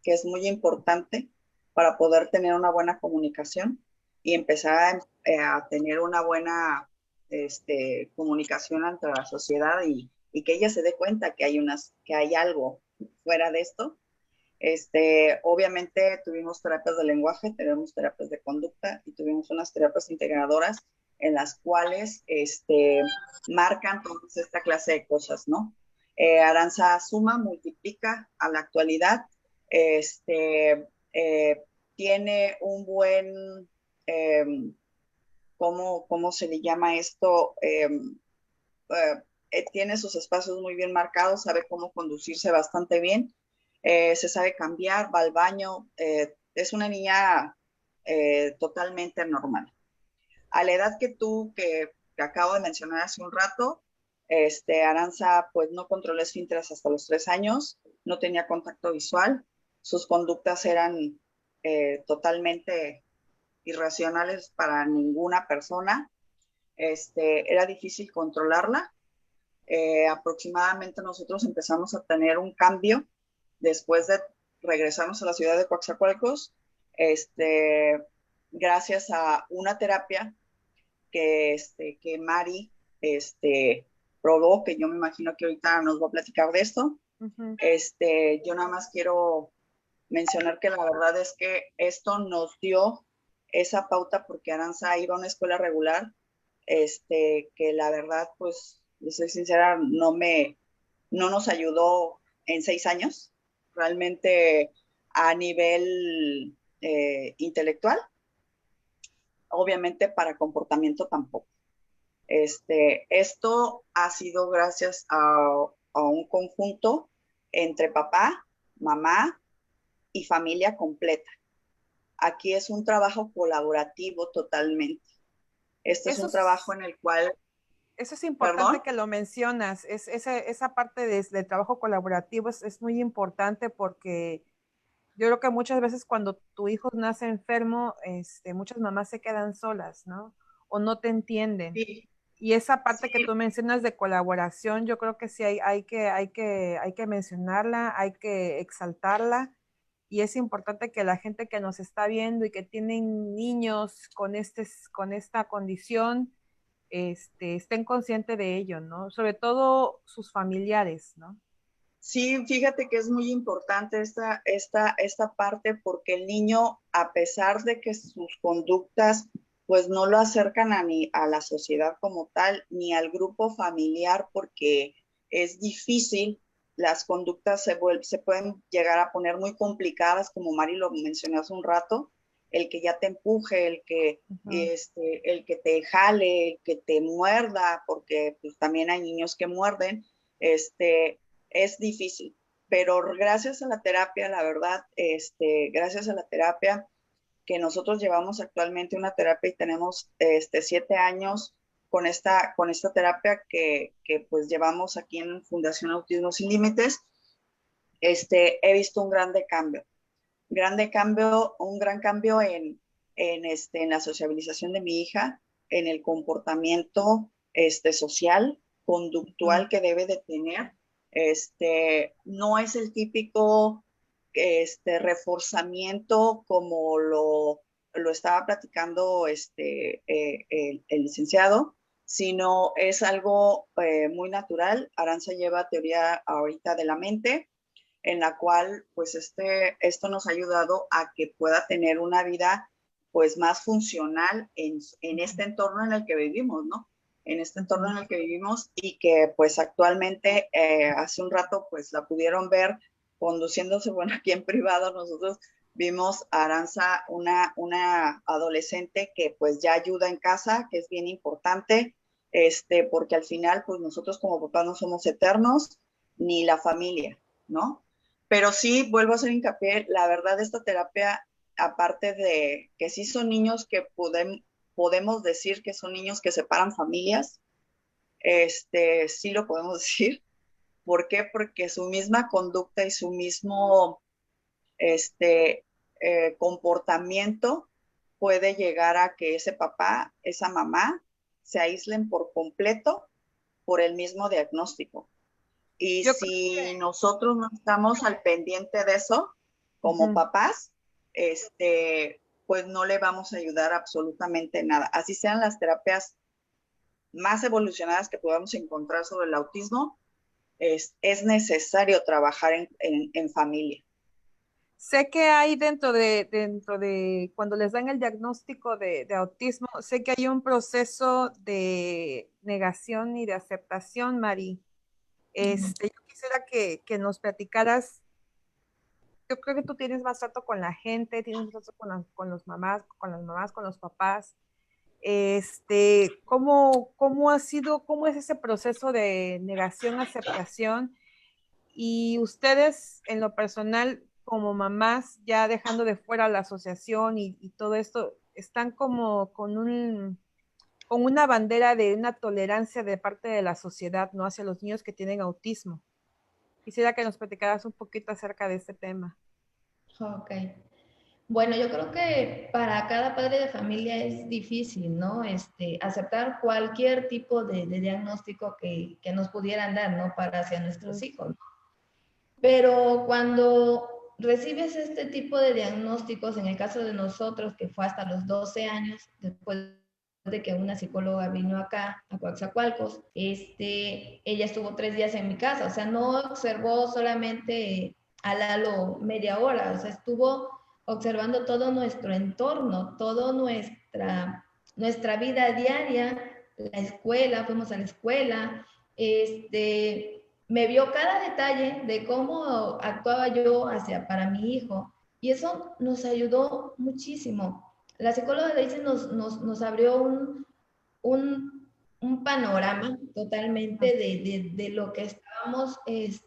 que es muy importante para poder tener una buena comunicación y empezar a tener una buena comunicación ante la sociedad y que ella se dé cuenta que hay algo fuera de esto. Obviamente tuvimos terapias de lenguaje, tenemos terapias de conducta y tuvimos unas terapias integradoras en las cuales marcan toda esta clase de cosas, ¿no? Aranza suma, multiplica a la actualidad, tiene un buen, ¿cómo se le llama esto? Tiene sus espacios muy bien marcados, sabe cómo conducirse bastante bien, se sabe cambiar, va al baño, es una niña totalmente normal. A la edad que acabo de mencionar hace un rato, Aranza pues no controló esfínteres hasta los 3 años, no tenía contacto visual, sus conductas eran totalmente irracionales para ninguna persona. era difícil controlarla. Aproximadamente nosotros empezamos a tener un cambio después de regresarnos a la ciudad de Coatzacoalcos, gracias a una terapia que Mari probó, que yo me imagino que ahorita nos va a platicar de esto. Ujú. Yo nada más quiero mencionar que la verdad es que esto nos dio esa pauta porque Aranza iba a una escuela regular, que la verdad, pues, yo soy sincera, no nos ayudó en 6 años, realmente a nivel intelectual, obviamente para comportamiento tampoco. Esto ha sido gracias a un conjunto entre papá, mamá y familia completa. Aquí es un trabajo colaborativo totalmente. Este es Eso un trabajo es, en el cual, eso es importante perdón, que lo mencionas. Esa parte de trabajo colaborativo es muy importante porque yo creo que muchas veces cuando tu hijo nace enfermo, muchas mamás se quedan solas, ¿no? O no te entienden. sí, Y esa parte que sí, tú mencionas de colaboración, yo creo que sí hay que mencionarla, hay que exaltarla. Y es importante que la gente que nos está viendo y que tienen niños con esta condición, estén conscientes de ello, ¿no? Sobre todo sus familiares, ¿no? sí, fíjate que es muy importante esta parte porque el niño, a pesar de que sus conductas pues no lo acercan ni a la sociedad como tal, ni al grupo familiar, porque es difícil, las conductas se pueden llegar a poner muy complicadas, como Mari lo mencionó hace un rato, el que ya te empuje, Ujú. el que te jale, el que te muerda, porque pues también hay niños que muerden, es difícil, pero gracias a la terapia, la verdad, gracias a la terapia que nosotros llevamos actualmente una terapia y tenemos 7 años con esta terapia que pues llevamos aquí en Fundación Autismo Sin Límites, he visto un gran cambio en la sociabilización de mi hija, en el comportamiento social, Ujú. conductual que debe de tener. No es el típico reforzamiento como lo estaba platicando el licenciado, sino es algo muy natural. Aranza lleva teoría ahorita de la mente, en la cual pues esto nos ha ayudado a que pueda tener una vida pues más funcional en este entorno en el que vivimos, ¿no? En este entorno Ujú. en el que vivimos y que pues actualmente hace un rato pues la pudieron ver conduciéndose, bueno, aquí en privado nosotros vimos a Aranza, una adolescente que pues ya ayuda en casa, que es bien importante, porque al final pues nosotros como papás no somos eternos, ni la familia, ¿no? Pero sí, vuelvo a hacer hincapié, la verdad, esta terapia, aparte de que sí son niños que podemos decir que son niños que separan familias, sí lo podemos decir. ¿Por qué? Porque su misma conducta y su mismo este, comportamiento puede llegar a que ese papá, esa mamá, se aíslen por completo por el mismo diagnóstico. Y Yo creo si que nosotros no estamos al pendiente de eso, como ujú. papás, pues no le vamos a ayudar absolutamente nada. Así sean las terapias más evolucionadas que podamos encontrar sobre el autismo, es necesario trabajar en familia. Sé que hay dentro de cuando les dan el diagnóstico de autismo, sé que hay un proceso de negación y de aceptación, Mari. Yo quisiera que nos platicaras. Yo creo que tú tienes más trato con la gente, tienes más trato con los mamás, con las mamás, con los papás. ¿Cómo ha sido, cómo es ese proceso de negación, aceptación? Y ustedes, en lo personal, como mamás, ya dejando de fuera la asociación y todo esto, están como con una bandera de una tolerancia de parte de la sociedad, ¿no? Hacia los niños que tienen autismo. Quisiera que nos platicaras un poquito acerca de este tema. Ok. Bueno, yo creo que para cada padre de familia es difícil, ¿no? Aceptar cualquier tipo de diagnóstico que nos pudieran dar, ¿no? Para hacia nuestros hijos, ¿no? Pero cuando recibes este tipo de diagnósticos, en el caso de nosotros, que fue hasta los 12 años, después de que una psicóloga vino acá a Coatzacoalcos, ella estuvo 3 días en mi casa, o sea, no observó solamente a Lalo media hora, o sea, estuvo observando todo nuestro entorno, toda nuestra vida diaria, la escuela, fuimos a la escuela, me vio cada detalle de cómo actuaba yo para mi hijo, y eso nos ayudó muchísimo. La psicóloga Daisy nos abrió un panorama totalmente de lo que estábamos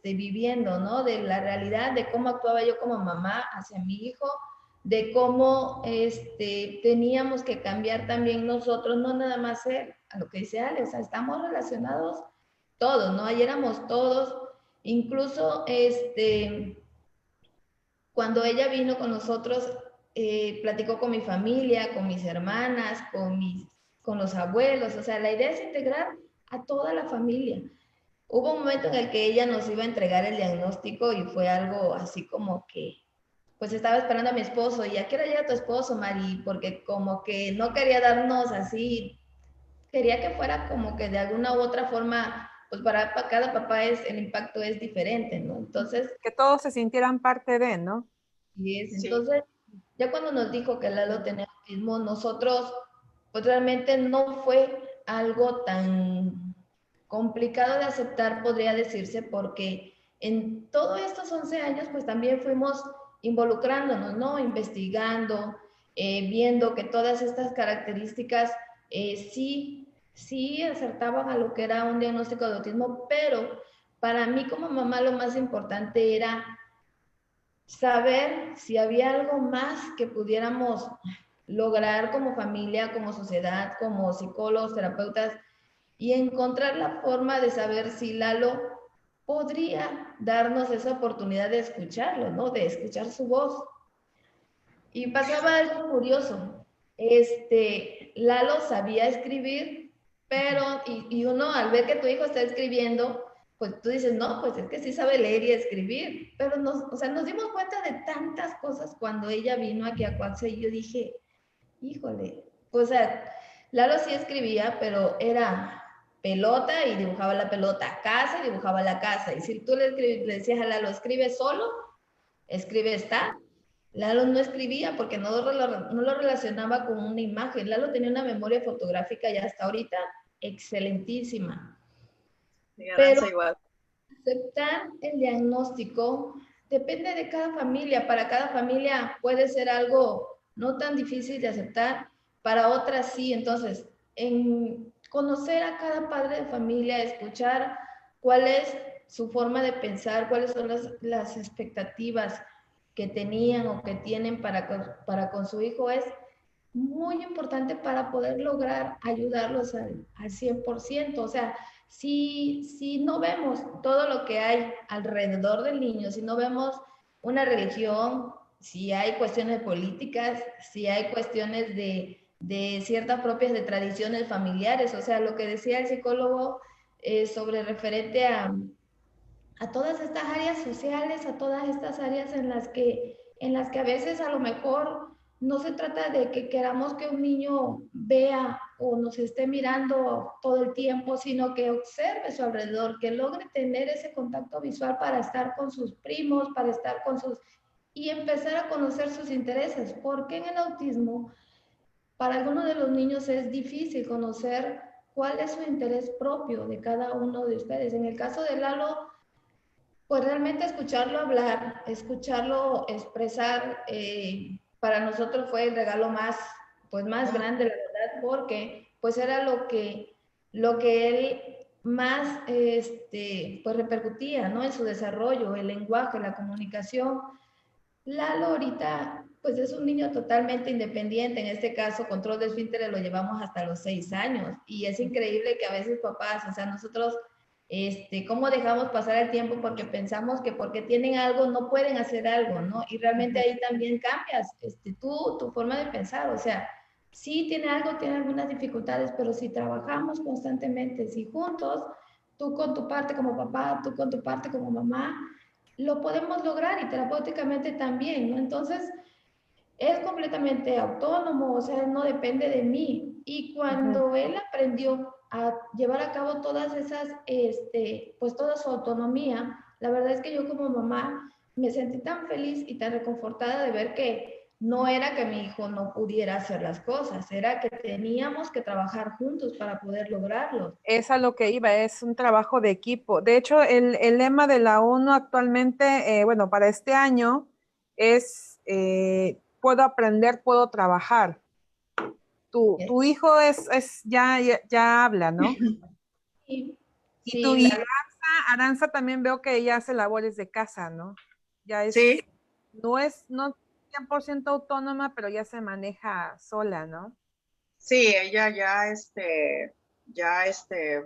viviendo, ¿no? De la realidad, de cómo actuaba yo como mamá hacia mi hijo, de cómo teníamos que cambiar también nosotros, no nada más él, a lo que dice Ale, o sea, estamos relacionados todos, ¿no? Ahí éramos todos, incluso cuando ella vino con nosotros, platicó con mi familia, con mis hermanas, con los abuelos, o sea, la idea es integrar a toda la familia. Hubo un momento en el que ella nos iba a entregar el diagnóstico y fue algo así como que, pues estaba esperando a mi esposo y ¿a qué hora llega tu esposo, Mari? Porque como que no quería darnos así, quería que fuera como que de alguna u otra forma, pues para cada papá el impacto es diferente, ¿no? Entonces, Que todos se sintieran parte de, ¿no? y es, Sí. entonces, ya cuando nos dijo que Lalo tenía autismo, nosotros, pues realmente no fue algo tan complicado de aceptar, podría decirse, porque en todos estos 11 años, pues también fuimos involucrándonos, ¿no? Investigando, viendo que todas estas características sí acertaban a lo que era un diagnóstico de autismo, pero para mí como mamá lo más importante era saber si había algo más que pudiéramos lograr como familia, como sociedad, como psicólogos, terapeutas, y encontrar la forma de saber si Lalo podría darnos esa oportunidad de escucharlo, ¿no? De escuchar su voz. Y pasaba algo curioso. Lalo sabía escribir, pero, y uno al ver que tu hijo está escribiendo, pues tú dices, no, pues es que sí sabe leer y escribir, pero o sea, nos dimos cuenta de tantas cosas cuando ella vino aquí a Coaxa y yo dije, híjole, pues, o sea, Lalo sí escribía, pero era pelota y dibujaba la pelota, casa y dibujaba la casa, y si tú le decías a Lalo, escribe solo, escribe está, Lalo no escribía porque no lo relacionaba con una imagen. Lalo tenía una memoria fotográfica ya hasta ahorita excelentísima. Pero Igual. aceptar el diagnóstico depende de cada familia. Para cada familia puede ser algo no tan difícil de aceptar, para otras sí. Entonces, en conocer a cada padre de familia, escuchar cuál es su forma de pensar, cuáles son las expectativas que tenían o que tienen para con su hijo es muy importante para poder lograr ayudarlos al 100%. O sea, si no vemos todo lo que hay alrededor del niño, si no vemos una religión, si hay cuestiones políticas, si hay cuestiones de ciertas propias de tradiciones familiares, o sea, lo que decía el psicólogo sobre referente a todas estas áreas sociales, a todas estas áreas en las que a veces a lo mejor no se trata de que queramos que un niño vea o nos esté mirando todo el tiempo, sino que observe su alrededor, que logre tener ese contacto visual para estar con sus primos, para estar con sus... y empezar a conocer sus intereses, porque en el autismo, para algunos de los niños es difícil conocer cuál es su interés propio de cada uno de ustedes. En el caso de Lalo, pues realmente escucharlo hablar, escucharlo expresar, para nosotros fue el regalo más grande, la verdad, porque pues era lo que él más pues repercutía, ¿no? En su desarrollo, el lenguaje, la comunicación. Lalo ahorita pues es un niño totalmente independiente, en este caso control de esfínteres lo llevamos hasta los 6 años y es increíble que a veces papás, o sea, nosotros cómo dejamos pasar el tiempo porque pensamos que porque tienen algo no pueden hacer algo, ¿no? Y realmente ahí también cambias tu forma de pensar, o sea, sí tiene algo, tiene algunas dificultades, pero si trabajamos constantemente, si juntos, tú con tu parte como papá, tú con tu parte como mamá, lo podemos lograr y terapéuticamente también, ¿no? Entonces, es completamente autónomo, o sea, no depende de mí. Y cuando él aprendió a llevar a cabo todas esas, pues toda su autonomía, la verdad es que yo como mamá me sentí tan feliz y tan reconfortada de ver que no era que mi hijo no pudiera hacer las cosas, era que teníamos que trabajar juntos para poder lograrlo. Es a lo que iba, es un trabajo de equipo. De hecho, el lema de la ONU actualmente, bueno, para este año es, puedo aprender, puedo trabajar. Tu hijo ya habla, ¿no? Sí, Y tu sí, y Aranza también veo que ella hace labores de casa, ¿no? Ya es, Sí, no 100% autónoma, pero ya se maneja sola, ¿no? sí, ella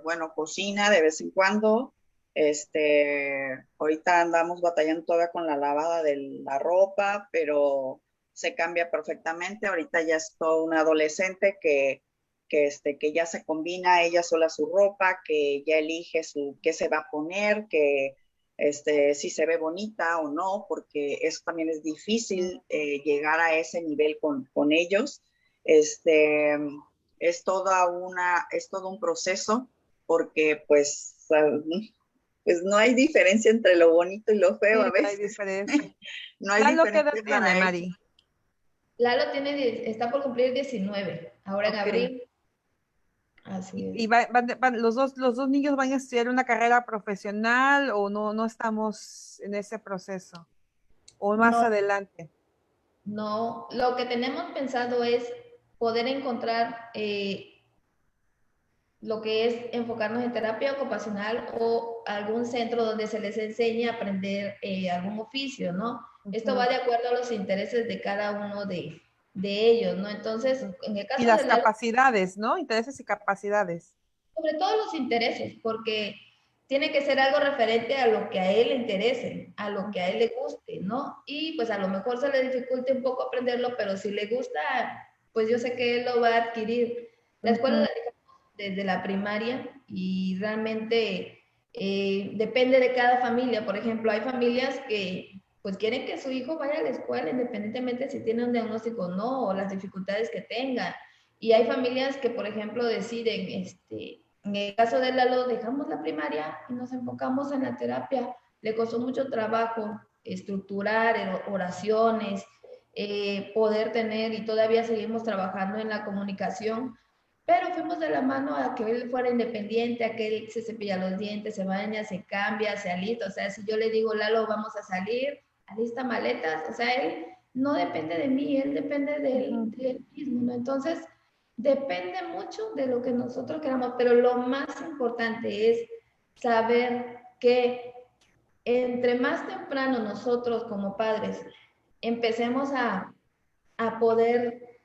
bueno, cocina de vez en cuando. Ahorita andamos batallando todavía con la lavada de la ropa, pero se cambia perfectamente. Ahorita ya es toda una adolescente que ya se combina ella sola su ropa, que ya elige qué se va a poner, que si se ve bonita o no, porque eso también es difícil llegar a ese nivel con ellos. Este, es todo un proceso porque pues no hay diferencia entre lo bonito y lo feo Sí, a no hay veces. diferencia. No hay Lalo, ¿qué edad diferencia tiene, para ellos. Mari? Lalo está por cumplir 19, ahora en Ok. abril. Así ¿Y es. los dos niños van a estudiar una carrera profesional o no estamos en ese proceso? ¿O más No, adelante? no, lo que tenemos pensado es poder encontrar lo que es enfocarnos en terapia ocupacional o algún centro donde se les enseñe a aprender algún oficio, ¿no? Esto va de acuerdo a los intereses de cada uno de ellos, ¿no? Entonces, en el Y caso de las Lalo, capacidades, ¿no? Intereses y capacidades. sobre todo los intereses, porque tiene que ser algo referente a lo que a él le interese, a lo que a él le guste, ¿no? Y pues a lo mejor se le dificulte un poco aprenderlo, pero si le gusta, pues yo sé que él lo va a adquirir. La escuela la dejamos desde la primaria y realmente depende de cada familia. Por ejemplo, hay familias que pues quieren que su hijo vaya a la escuela independientemente si tiene un diagnóstico o no, o las dificultades que tenga. Y hay familias que, por ejemplo, deciden, en el caso de Lalo, dejamos la primaria y nos enfocamos en la terapia. Le costó mucho trabajo estructurar oraciones, poder tener, y todavía seguimos trabajando en la comunicación, pero fuimos de la mano a que él fuera independiente, a que él se cepilla los dientes, se baña, se cambia, se alista. O sea, si yo le digo, Lalo, vamos a salir, alista maletas, o sea, él no depende de mí, él depende de él mismo, ¿no? Entonces, depende mucho de lo que nosotros queramos, pero lo más importante es saber que entre más temprano nosotros como padres empecemos a poder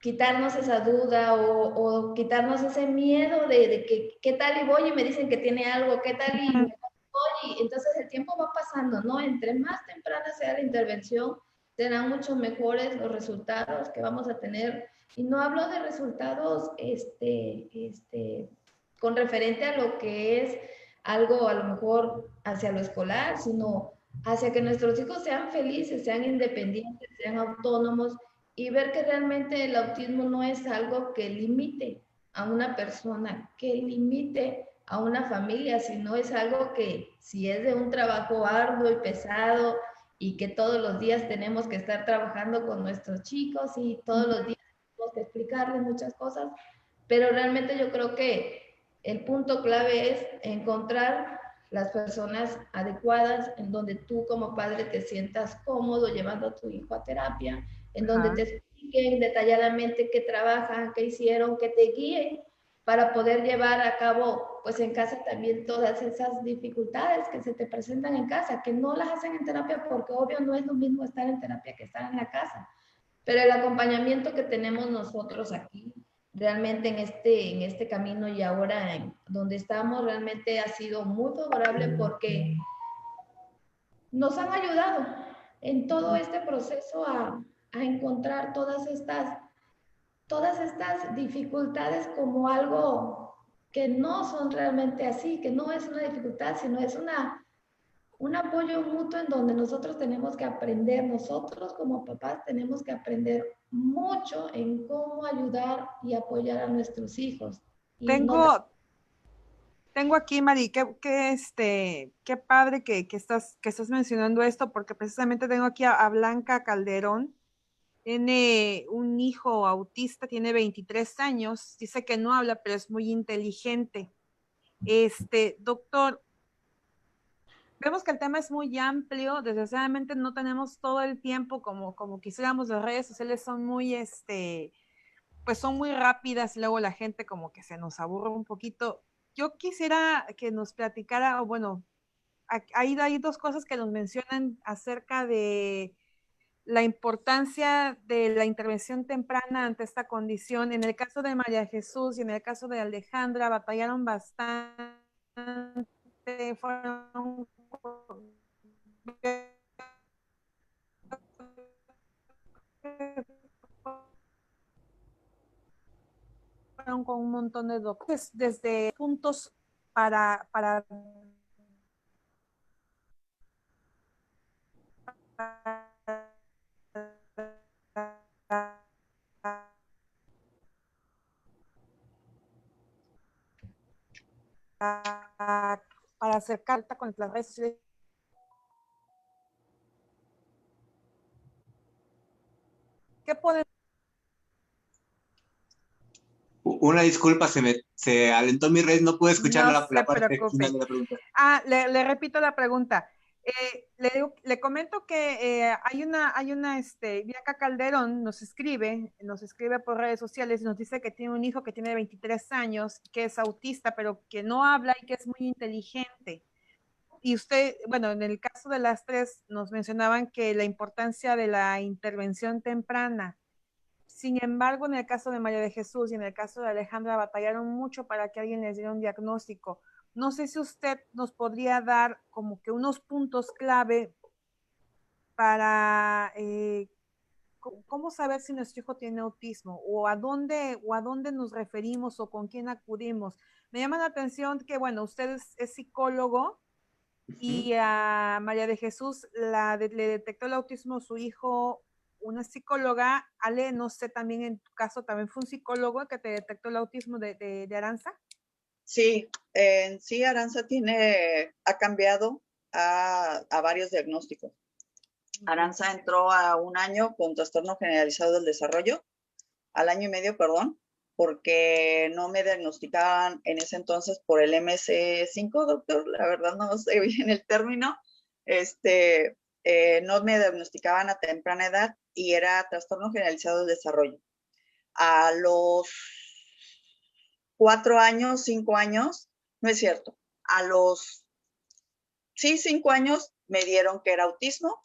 quitarnos esa duda o quitarnos ese miedo de que qué tal y voy y me dicen que tiene algo, qué tal y me voy, y entonces el tiempo va pasando, ¿no? Entre más temprana sea la intervención, serán mucho mejores los resultados que vamos a tener. Y no hablo de resultados con referente a lo que es algo a lo mejor hacia lo escolar, sino hacia que nuestros hijos sean felices, sean independientes, sean autónomos, y ver que realmente el autismo no es algo que limite a una persona, que limite a una familia, sino es algo que si es de un trabajo arduo y pesado y que todos los días tenemos que estar trabajando con nuestros chicos y todos los días tenemos que explicarles muchas cosas, pero realmente yo creo que el punto clave es encontrar las personas adecuadas en donde tú como padre te sientas cómodo llevando a tu hijo a terapia, en donde te expliquen detalladamente qué trabajan, qué hicieron, que te guíen para poder llevar a cabo, pues en casa también todas esas dificultades que se te presentan en casa, que no las hacen en terapia porque obvio no es lo mismo estar en terapia que estar en la casa, pero el acompañamiento que tenemos nosotros aquí realmente en este camino y ahora en donde estamos realmente ha sido muy favorable porque nos han ayudado en todo este proceso a encontrar todas estas dificultades como algo que no son realmente así, que no es una dificultad, sino es un apoyo mutuo en donde nosotros tenemos que aprender, nosotros como papás tenemos que aprender mucho en cómo ayudar y apoyar a nuestros hijos. Y Tengo aquí, Mari, qué padre que estás mencionando esto, porque precisamente tengo aquí a Blanca Calderón. Tiene un hijo autista, tiene 23 años, dice que no habla, pero es muy inteligente. Doctor, vemos que el tema es muy amplio, desgraciadamente no tenemos todo el tiempo como quisiéramos, las redes sociales son muy, pues son muy rápidas y luego la gente como que se nos aburre un poquito. Yo quisiera que nos platicara, o bueno, hay dos cosas que nos mencionan acerca de la importancia de la intervención temprana ante esta condición. En el caso de María Jesús y en el caso de Alejandra, batallaron bastante, fueron con un montón de doctores, desde puntos para para acercarte con las redes sociales. ¿Qué podemos? Una disculpa, se alentó mi red, no pude escuchar No la se parte final preocupe. de la pregunta. Le repito la pregunta. Le comento que Bianca Calderón nos escribe por redes sociales y nos dice que tiene un hijo que tiene 23 años, que es autista, pero que no habla y que es muy inteligente. Y usted, bueno, en el caso de las tres, nos mencionaban que la importancia de la intervención temprana. Sin embargo, en el caso de María de Jesús y en el caso de Alejandra, batallaron mucho para que alguien les diera un diagnóstico. No sé si usted nos podría dar como que unos puntos clave para cómo saber si nuestro hijo tiene autismo o a dónde nos referimos o con quién acudimos. Me llama la atención que, bueno, usted es psicólogo y a María de Jesús le detectó el autismo a su hijo una psicóloga. Ale, no sé, también en tu caso también fue un psicólogo que te detectó el autismo de Aranza. Sí, sí, Aranza ha cambiado a varios diagnósticos. Aranza entró a un año con trastorno generalizado del desarrollo, al año y medio, perdón, porque no me diagnosticaban en ese entonces por el MS5, doctor, la verdad no sé bien el término, no me diagnosticaban a temprana edad y era trastorno generalizado del desarrollo. A los 4 años, 5 años, no es cierto, a los 5 años me dieron que era autismo.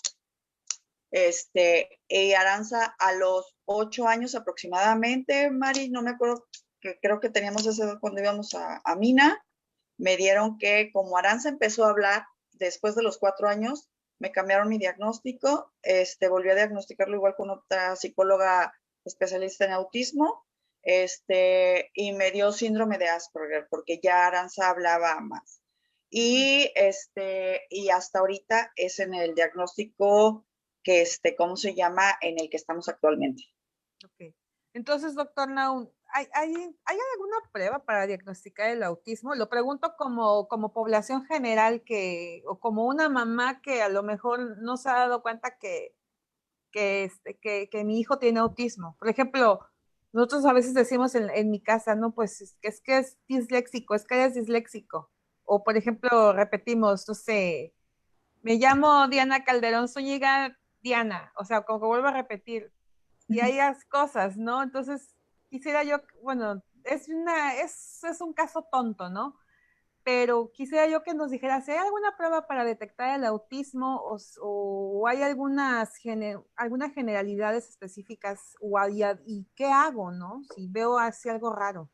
Y Aranza a los 8 años aproximadamente, Mari, no me acuerdo, que creo que teníamos ese cuando íbamos a Mina, me dieron que como Aranza empezó a hablar después de los 4 años, me cambiaron mi diagnóstico, volví a diagnosticarlo igual con otra psicóloga especialista en autismo, y me dio síndrome de Asperger, porque ya Aranza hablaba más. Y hasta ahorita es en el diagnóstico que ¿cómo se llama? En el que estamos actualmente. Ok. Entonces, doctor Naun, ¿hay alguna prueba para diagnosticar el autismo? Lo pregunto como población general o como una mamá que a lo mejor no se ha dado cuenta que mi hijo tiene autismo. Por ejemplo, nosotros a veces decimos en mi casa, no, pues es que es disléxico, es que eres disléxico. O por ejemplo, repetimos, no sé, me llamo Diana Calderón Zúñiga, Diana, o sea, como que vuelvo a repetir, y hay cosas, ¿no? Entonces, quisiera yo, bueno, es un caso tonto, ¿no? pero quisiera yo que nos dijeras, ¿hay alguna prueba para detectar el autismo o hay algunas generalidades específicas y qué hago, ¿no? Si veo así algo raro.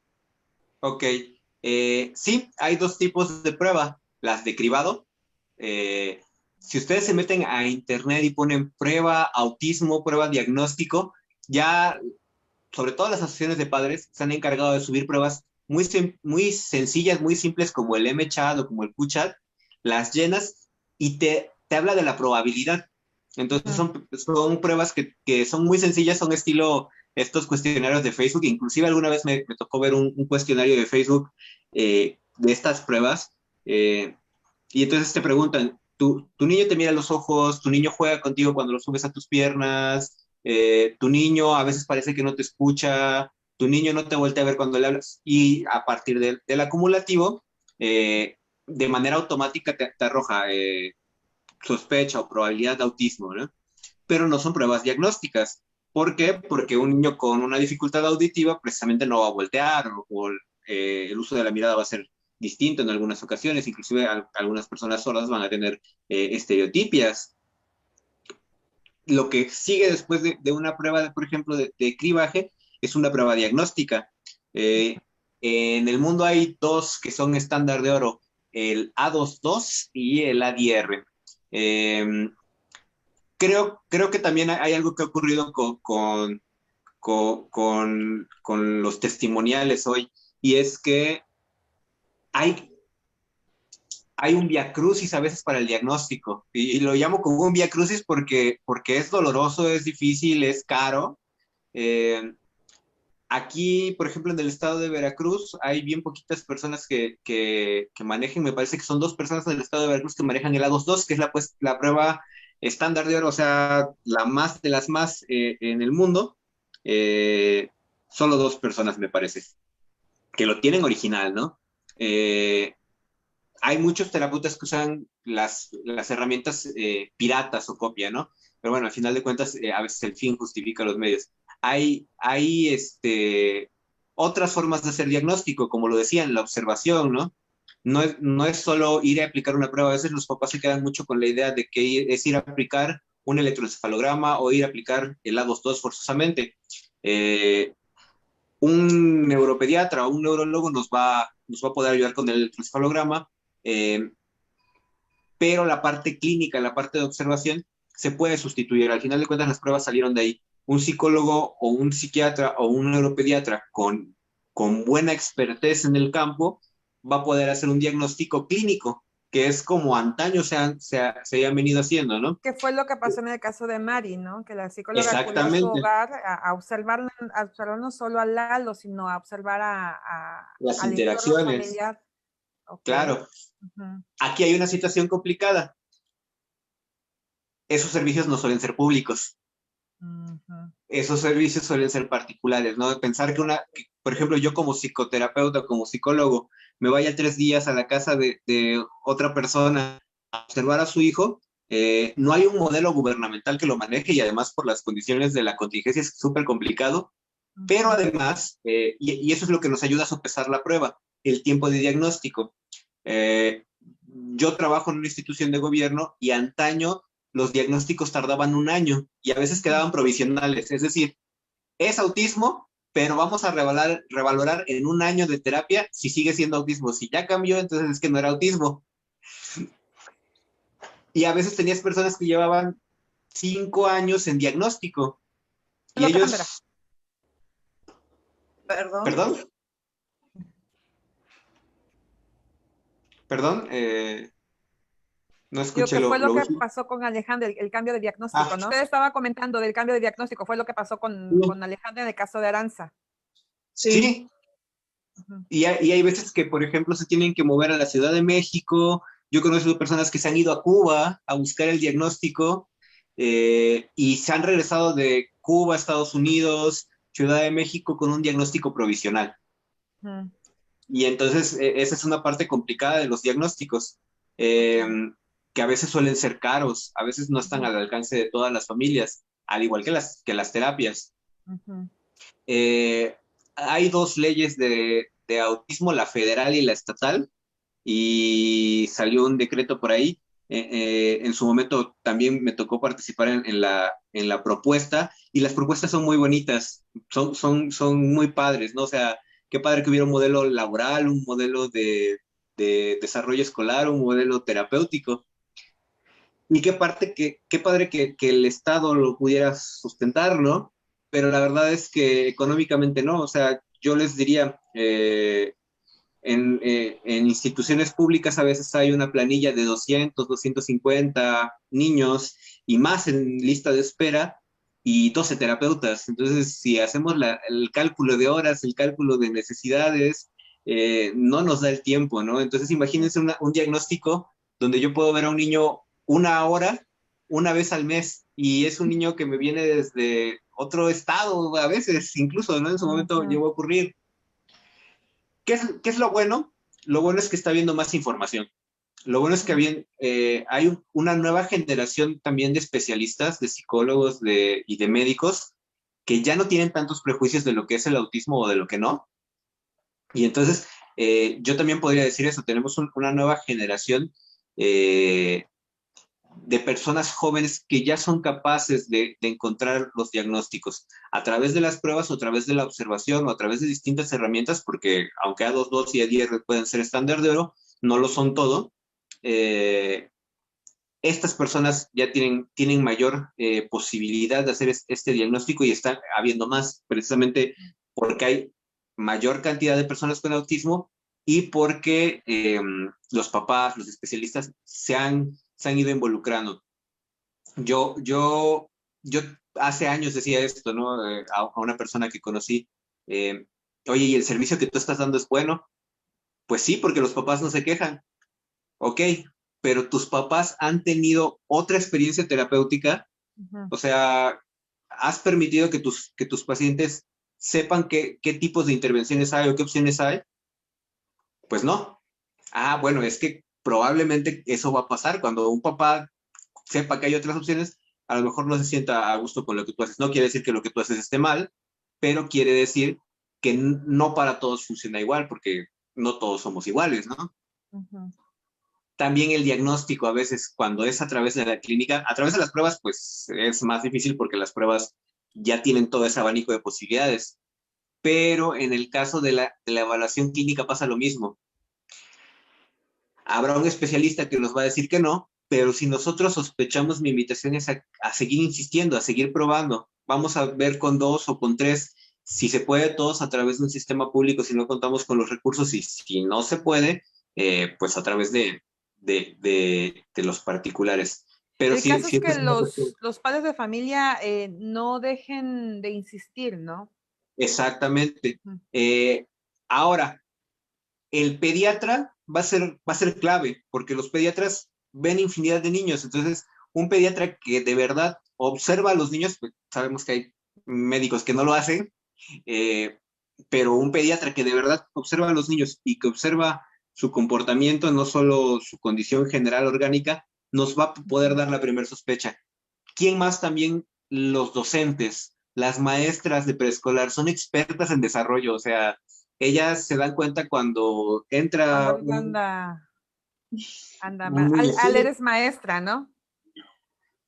Ok, sí, hay dos tipos de prueba, las de cribado. Si ustedes se meten a internet y ponen prueba autismo, prueba diagnóstico, ya sobre todo las asociaciones de padres se han encargado de subir pruebas muy sencillas, muy simples como el MChat o como el QChat, las llenas y te habla de la probabilidad. Entonces son pruebas que son muy sencillas, son estilo estos cuestionarios de Facebook. Inclusive alguna vez me tocó ver un cuestionario de Facebook de estas pruebas, y entonces te preguntan, tu niño te mira a los ojos, tu niño juega contigo cuando lo subes a tus piernas, tu niño a veces parece que no te escucha, tu niño no te voltea a ver cuando le hablas, y a partir del acumulativo, de manera automática te arroja sospecha o probabilidad de autismo, ¿no? Pero no son pruebas diagnósticas. ¿Por qué? Porque un niño con una dificultad auditiva precisamente no va a voltear o el uso de la mirada va a ser distinto en algunas ocasiones, inclusive algunas personas sordas van a tener estereotipias. Lo que sigue después de una prueba, por ejemplo, de cribaje, es una prueba diagnóstica. En el mundo hay dos que son estándar de oro, el A22 y el ADR. Creo que también hay algo que ha ocurrido con los testimoniales hoy, y es que hay, hay un viacrucis a veces para el diagnóstico, y lo llamo como un viacrucis porque es doloroso, es difícil, es caro. Eh, Aquí, por ejemplo, en el estado de Veracruz, hay bien poquitas personas que manejen, me parece que son dos personas en el estado de Veracruz que manejan el A22, que es la prueba estándar de oro, o sea, la más de las más en el mundo. Eh, Solo dos personas, me parece, que lo tienen original, ¿no? Eh, Hay muchos terapeutas que usan las herramientas piratas o copia, ¿no? Pero bueno, al final de cuentas, a veces el fin justifica los medios. Hay otras formas de hacer diagnóstico, como lo decían, la observación, ¿no? No es solo ir a aplicar una prueba. A veces los papás se quedan mucho con la idea de que es ir a aplicar un electroencefalograma o ir a aplicar el A22 forzosamente. Eh, un neuropediatra o un neurólogo nos va a poder ayudar con el electroencefalograma, eh, pero la parte clínica, la parte de observación, se puede sustituir. Al final de cuentas, las pruebas salieron de ahí. Un psicólogo o un psiquiatra o un neuropediatra con buena expertez en el campo va a poder hacer un diagnóstico clínico, que es como antaño se hayan venido haciendo, ¿no? ¿Qué fue lo que pasó en el caso de Mari, ¿no? Que la psicóloga acudió a su Exactamente. hogar a observar no solo a Lalo, sino a observar Las al entorno interacciones, familiar. Okay. claro. Aquí hay una situación complicada. Esos servicios no suelen ser públicos. Esos servicios suelen ser particulares, ¿no? Pensar que, por ejemplo, yo como psicoterapeuta, como psicólogo, me vaya 3 días a la casa de otra persona a observar a su hijo, no hay un modelo gubernamental que lo maneje, y además por las condiciones de la contingencia es súper complicado, pero además, y eso es lo que nos ayuda a sopesar la prueba, el tiempo de diagnóstico. Yo trabajo en una institución de gobierno y antaño los diagnósticos tardaban un año y a veces quedaban provisionales. Es decir, es autismo, pero vamos a revalorar en un año de terapia si sigue siendo autismo. Si ya cambió, entonces es que no era autismo. Y a veces tenías personas que llevaban 5 años en diagnóstico. Y ellos... Perdón. ¿Perdón? ¿Perdón? No escuché ¿Qué fue lo que último. pasó con Alejandra, el cambio de diagnóstico, ¿no? Usted estaba comentando del cambio de diagnóstico, fue lo que pasó con Alejandra en el caso de Aranza. Sí. Y hay veces que, por ejemplo, se tienen que mover a la Ciudad de México. Yo conozco personas que se han ido a Cuba a buscar el diagnóstico, y se han regresado de Cuba a Estados Unidos, Ciudad de México, con un diagnóstico provisional. Y entonces esa es una parte complicada de los diagnósticos, que a veces suelen ser caros, a veces no están al alcance de todas las familias, al igual que las terapias. Hay dos leyes de autismo, la federal y la estatal, y salió un decreto por ahí. En su momento también me tocó participar en la propuesta, y las propuestas son muy bonitas, son muy padres, ¿no? O sea, qué padre que hubiera un modelo laboral, un modelo de desarrollo escolar, un modelo terapéutico. Y qué padre que el Estado lo pudiera sustentar, ¿no? Pero la verdad es que económicamente no. O sea, yo les diría, en instituciones públicas a veces hay una planilla de 250 niños y más en lista de espera y 12 terapeutas. Entonces, si hacemos el cálculo de horas, el cálculo de necesidades, no nos da el tiempo, ¿no? Entonces, imagínense un diagnóstico donde yo puedo ver a un niño una hora, una vez al mes, y es un niño que me viene desde otro estado, a veces, incluso, ¿no? En su momento llegó a ocurrir. ¿Qué es lo bueno? Lo bueno es que está habiendo más información. Lo bueno es que hay una nueva generación también de especialistas, de psicólogos y de médicos que ya no tienen tantos prejuicios de lo que es el autismo o de lo que no. Y entonces, yo también podría decir eso, tenemos una nueva generación de personas jóvenes que ya son capaces de encontrar los diagnósticos a través de las pruebas o a través de la observación o a través de distintas herramientas, porque aunque A22 y A10 pueden ser estándar de oro, no lo son todo. Estas personas ya tienen mayor posibilidad de hacer este diagnóstico, y está habiendo más, precisamente porque hay mayor cantidad de personas con autismo y porque los papás, los especialistas se han ido involucrando. Yo hace años decía esto, ¿no? A una persona que conocí, eh, oye, ¿y el servicio que tú estás dando es bueno? Pues sí, porque los papás no se quejan. Ok, pero tus papás han tenido otra experiencia terapéutica. O sea, ¿has permitido que tus pacientes sepan qué tipos de intervenciones hay o qué opciones hay? Pues no. Ah, bueno, es que probablemente eso va a pasar cuando un papá sepa que hay otras opciones. A lo mejor no se sienta a gusto con lo que tú haces. No quiere decir que lo que tú haces esté mal, pero quiere decir que no para todos funciona igual, porque no todos somos iguales, ¿no? También el diagnóstico, a veces cuando es a través de la clínica, a través de las pruebas, pues es más difícil porque las pruebas ya tienen todo ese abanico de posibilidades. Pero en el caso de la evaluación clínica pasa lo mismo. Habrá un especialista que nos va a decir que no, pero si nosotros sospechamos, mi invitación es a seguir insistiendo, a seguir probando. Vamos a ver con 2 o con 3 si se puede todos a través de un sistema público, si no contamos con los recursos, y si no se puede, pues a través de los particulares. Pero El sí, caso es siempre que es una cuestión. los padres de familia no dejen de insistir, ¿no? Exactamente. Ahora, el pediatra va a ser clave, porque los pediatras ven infinidad de niños. Entonces, un pediatra que de verdad observa a los niños, pues sabemos que hay médicos que no lo hacen, pero un pediatra que de verdad observa a los niños y que observa su comportamiento, no solo su condición general orgánica, nos va a poder dar la primera sospecha. ¿Quién más? También los docentes, las maestras de preescolar son expertas en desarrollo. O sea, ellas se dan cuenta cuando Cuando entra algo anda mal. un niño. Al eres maestra, ¿no?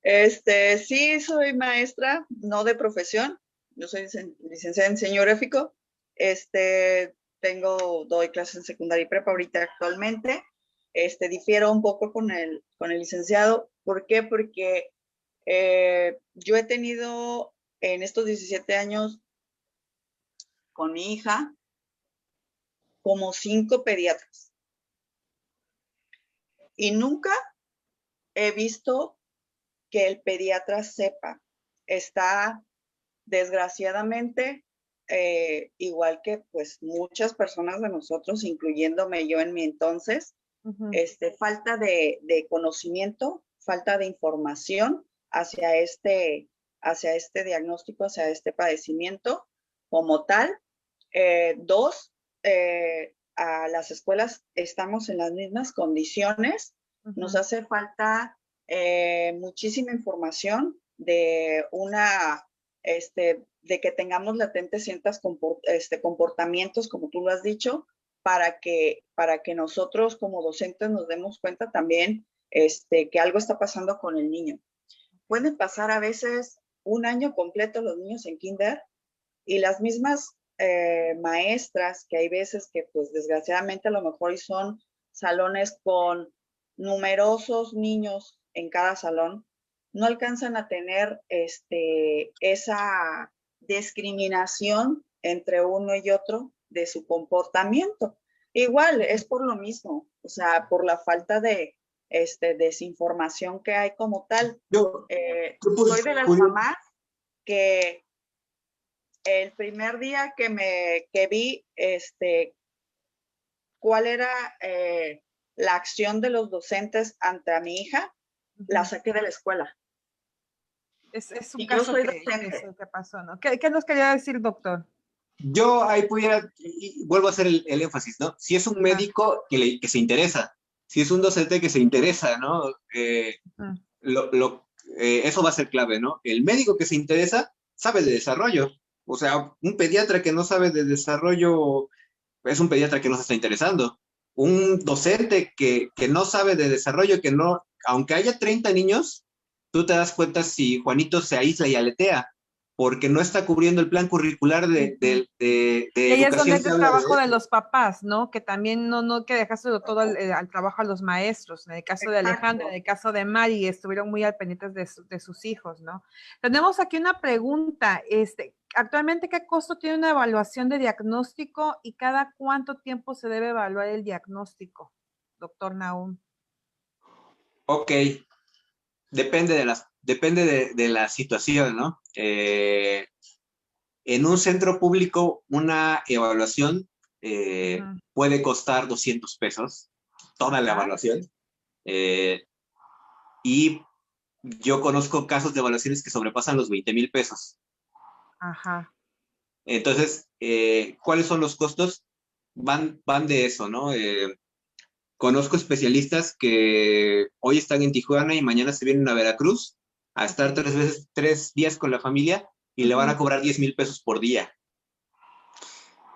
Sí, soy maestra, no de profesión. Yo soy licenciada en diseño gráfico. Doy clases en secundaria y prepa ahorita actualmente. Difiero un poco con el licenciado. ¿Por qué? Porque yo he tenido en estos 17 años con mi hija como 5 pediatras. Y nunca he visto que el pediatra sepa. Está desgraciadamente, igual que pues muchas personas de nosotros, incluyéndome yo en mi entonces, falta de conocimiento, falta de información hacia este diagnóstico, hacia este padecimiento como tal. 2, a las escuelas estamos en las mismas condiciones. Nos hace falta muchísima información de de que tengamos latentes ciertos comportamientos, como tú lo has dicho, para que nosotros como docentes nos demos cuenta también que algo está pasando con el niño. Pueden pasar a veces un año completo los niños en kinder y las mismas maestras, que hay veces que pues desgraciadamente a lo mejor son salones con numerosos niños en cada salón, no alcanzan a tener esa discriminación entre uno y otro de su comportamiento. Igual es por lo mismo, o sea, por la falta de desinformación que hay como tal. Soy de las mamás que el primer día que vi cuál era la acción de los docentes ante mi hija, la saqué de la escuela. Es un y caso yo soy que pasó, ¿no? ¿Qué nos quería decir, doctor? Yo ahí pudiera, y vuelvo a hacer el énfasis, ¿no? Si es un médico que se interesa, si es un docente que se interesa, ¿no? Eso va a ser clave, ¿no? El médico que se interesa sabe de desarrollo. O sea, un pediatra que no sabe de desarrollo es un pediatra que no se está interesando. Un docente que no sabe de desarrollo, que no, aunque haya 30 niños, tú te das cuenta si Juanito se aísla y aletea, porque no está cubriendo el plan curricular de y ahí es donde entra el trabajo de de los papás, ¿no? Que también no hay que dejárselo todo al trabajo a los maestros. En el caso de Alejandra, en el caso de Mari, estuvieron muy al pendientes de sus hijos, ¿no? Tenemos aquí una pregunta. Actualmente, ¿qué costo tiene una evaluación de diagnóstico y cada cuánto tiempo se debe evaluar el diagnóstico, doctor Nahum? Ok, depende de la situación, ¿no? En un centro público, una evaluación puede costar 200 pesos, toda la evaluación. Y yo conozco casos de evaluaciones que sobrepasan los 20,000 pesos. Ajá. Entonces, ¿cuáles son los costos? Van de eso, ¿no? Conozco especialistas que hoy están en Tijuana y mañana se vienen a Veracruz a estar 3 días con la familia y le van a cobrar 10,000 pesos por día.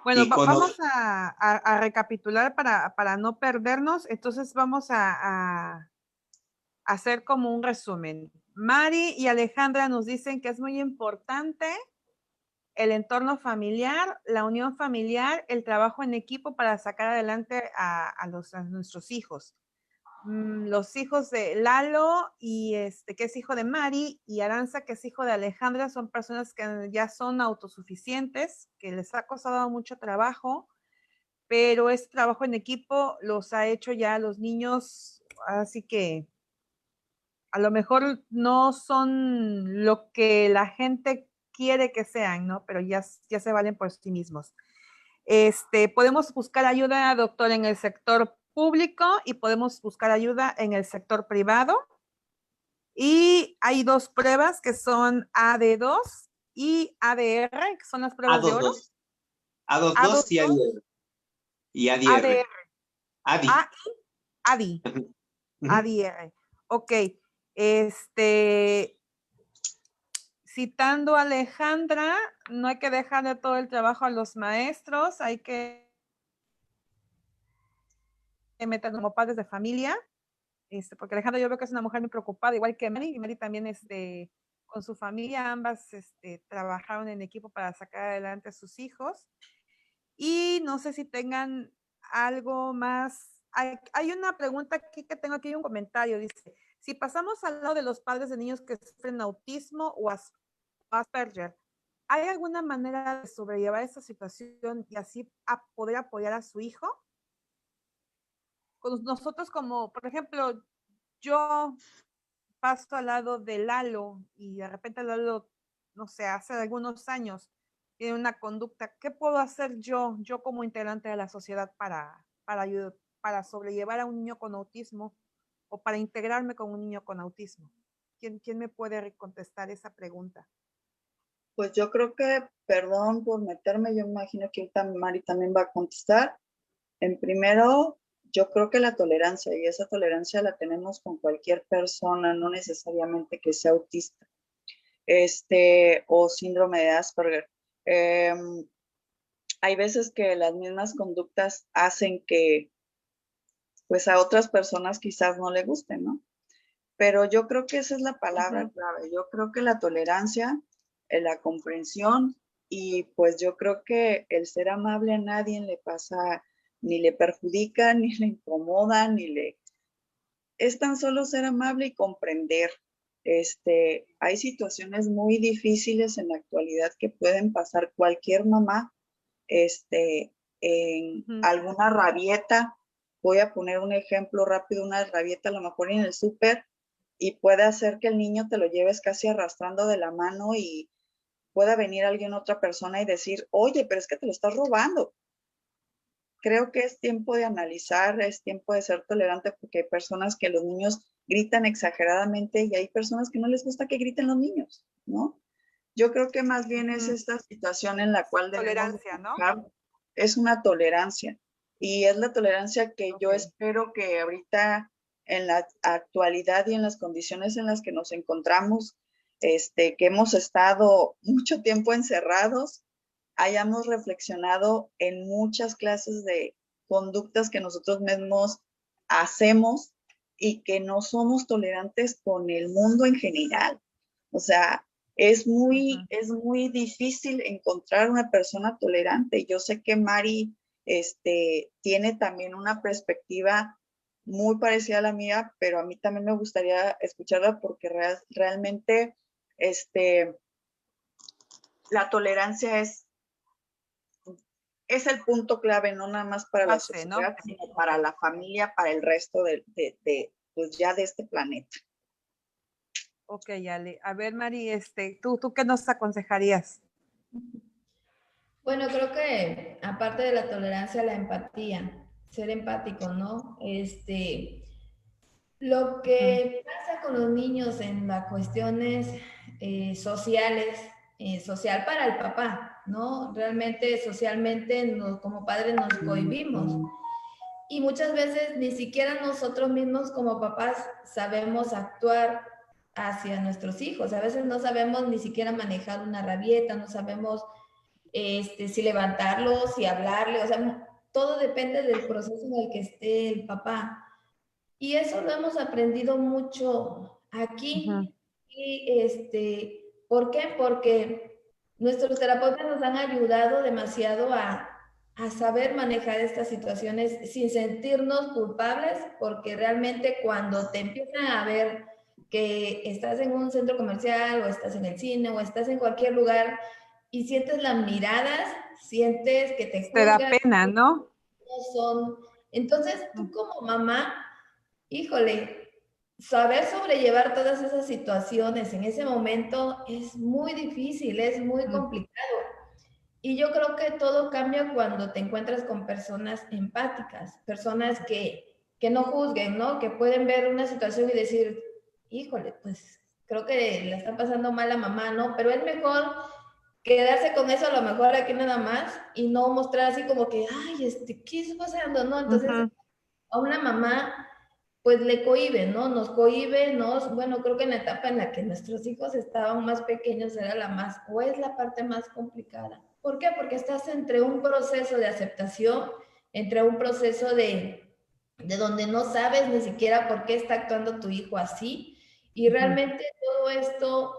Bueno, vamos a recapitular para no perdernos. Entonces vamos a hacer como un resumen. Mari y Alejandra nos dicen que es muy importante el entorno familiar, la unión familiar, el trabajo en equipo para sacar adelante a nuestros hijos. Los hijos de Lalo y que es hijo de Mari, y Aranza, que es hijo de Alejandra, son personas que ya son autosuficientes, que les ha costado mucho trabajo, pero este trabajo en equipo los ha hecho ya los niños, así que a lo mejor no son lo que la gente quiere que sean, ¿no? Pero ya se valen por sí mismos. Podemos buscar ayuda, doctor, en el sector público y podemos buscar ayuda en el sector privado. Y hay 2 pruebas que son AD2 y ADR, que son las pruebas de oro. A22 y ADR. Y ADR. ADI. ADR. Ok. Citando a Alejandra, no hay que dejarle todo el trabajo a los maestros, hay que meter como padres de familia, porque Alejandra yo veo que es una mujer muy preocupada, igual que Mary, y Mary también con su familia, ambas trabajaron en equipo para sacar adelante a sus hijos. Y no sé si tengan algo más. Hay una pregunta aquí que tengo, aquí un comentario, dice, si pasamos al lado de los padres de niños que sufren autismo o Asperger, ¿hay alguna manera de sobrellevar esta situación y así poder apoyar a su hijo? Con nosotros como, por ejemplo, yo paso al lado de Lalo y de repente Lalo, no sé, hace algunos años tiene una conducta. ¿Qué puedo hacer yo como integrante de la sociedad para sobrellevar a un niño con autismo o para integrarme con un niño con autismo? ¿Quién me puede contestar esa pregunta? Pues yo creo que, perdón por meterme, yo imagino que Mari también va a contestar. En primero, yo creo que la tolerancia, y esa tolerancia la tenemos con cualquier persona, no necesariamente que sea autista, o síndrome de Asperger. hay veces que las mismas conductas hacen que pues a otras personas quizás no le gusten, ¿no? Pero yo creo que esa es la palabra clave. Yo creo que la tolerancia, la comprensión y pues yo creo que el ser amable a nadie le pasa, ni le perjudica, ni le incomoda, ni le... Es tan solo ser amable y comprender. Hay situaciones muy difíciles en la actualidad que pueden pasar cualquier mamá, en alguna rabieta. Voy a poner un ejemplo rápido, una rabieta a lo mejor en el súper, y puede hacer que el niño te lo lleves casi arrastrando de la mano y pueda venir alguien, otra persona y decir, oye, pero es que te lo estás robando. Creo que es tiempo de analizar, es tiempo de ser tolerante porque hay personas que los niños gritan exageradamente y hay personas que no les gusta que griten los niños, ¿no? Yo creo que más bien es esta situación en la cual debemos Tolerancia, ¿no? es una tolerancia y es la tolerancia que yo espero que ahorita en la actualidad y en las condiciones en las que nos encontramos, que hemos estado mucho tiempo encerrados, hayamos reflexionado en muchas clases de conductas que nosotros mismos hacemos y que no somos tolerantes con el mundo en general. O sea, es muy difícil encontrar una persona tolerante. Yo sé que Mari tiene también una perspectiva muy parecida a la mía, pero a mí también me gustaría escucharla porque realmente la tolerancia es el punto clave, no nada más para la sociedad, ¿no? Sino para la familia, para el resto pues ya de este planeta. Ok, Ale. A ver, Mari, ¿tú qué nos aconsejarías? Bueno, creo que aparte de la tolerancia, la empatía, ser empático, ¿no? Lo que pasa con los niños en las cuestiones sociales, social para el papá, ¿no? Realmente socialmente como padres nos cohibimos. Y muchas veces ni siquiera nosotros mismos como papás sabemos actuar hacia nuestros hijos. A veces no sabemos ni siquiera manejar una rabieta, no sabemos si levantarlo, si hablarle, o sea, todo depende del proceso en el que esté el papá. Y eso lo hemos aprendido mucho aquí. Y ¿por qué? Porque nuestros terapeutas nos han ayudado demasiado a saber manejar estas situaciones sin sentirnos culpables, porque realmente cuando te empiezan a ver que estás en un centro comercial o estás en el cine o estás en cualquier lugar y sientes las miradas, sientes que te juzgan. Te da pena, ¿no? Entonces, tú como mamá, híjole, saber sobrellevar todas esas situaciones en ese momento es muy difícil, es muy complicado. Y yo creo que todo cambia cuando te encuentras con personas empáticas, personas que no juzguen, ¿no? Que pueden ver una situación y decir, híjole, pues creo que la está pasando mal a mamá, ¿no? Pero es mejor quedarse con eso a lo mejor aquí nada más y no mostrar así como que, ay, ¿qué está pasando? ¿No? Entonces, a una mamá pues le cohíbe, ¿no? Nos cohíbe, bueno, creo que en la etapa en la que nuestros hijos estaban más pequeños era o es la parte más complicada. ¿Por qué? Porque estás entre un proceso de aceptación, entre un proceso de donde no sabes ni siquiera por qué está actuando tu hijo así, y realmente todo esto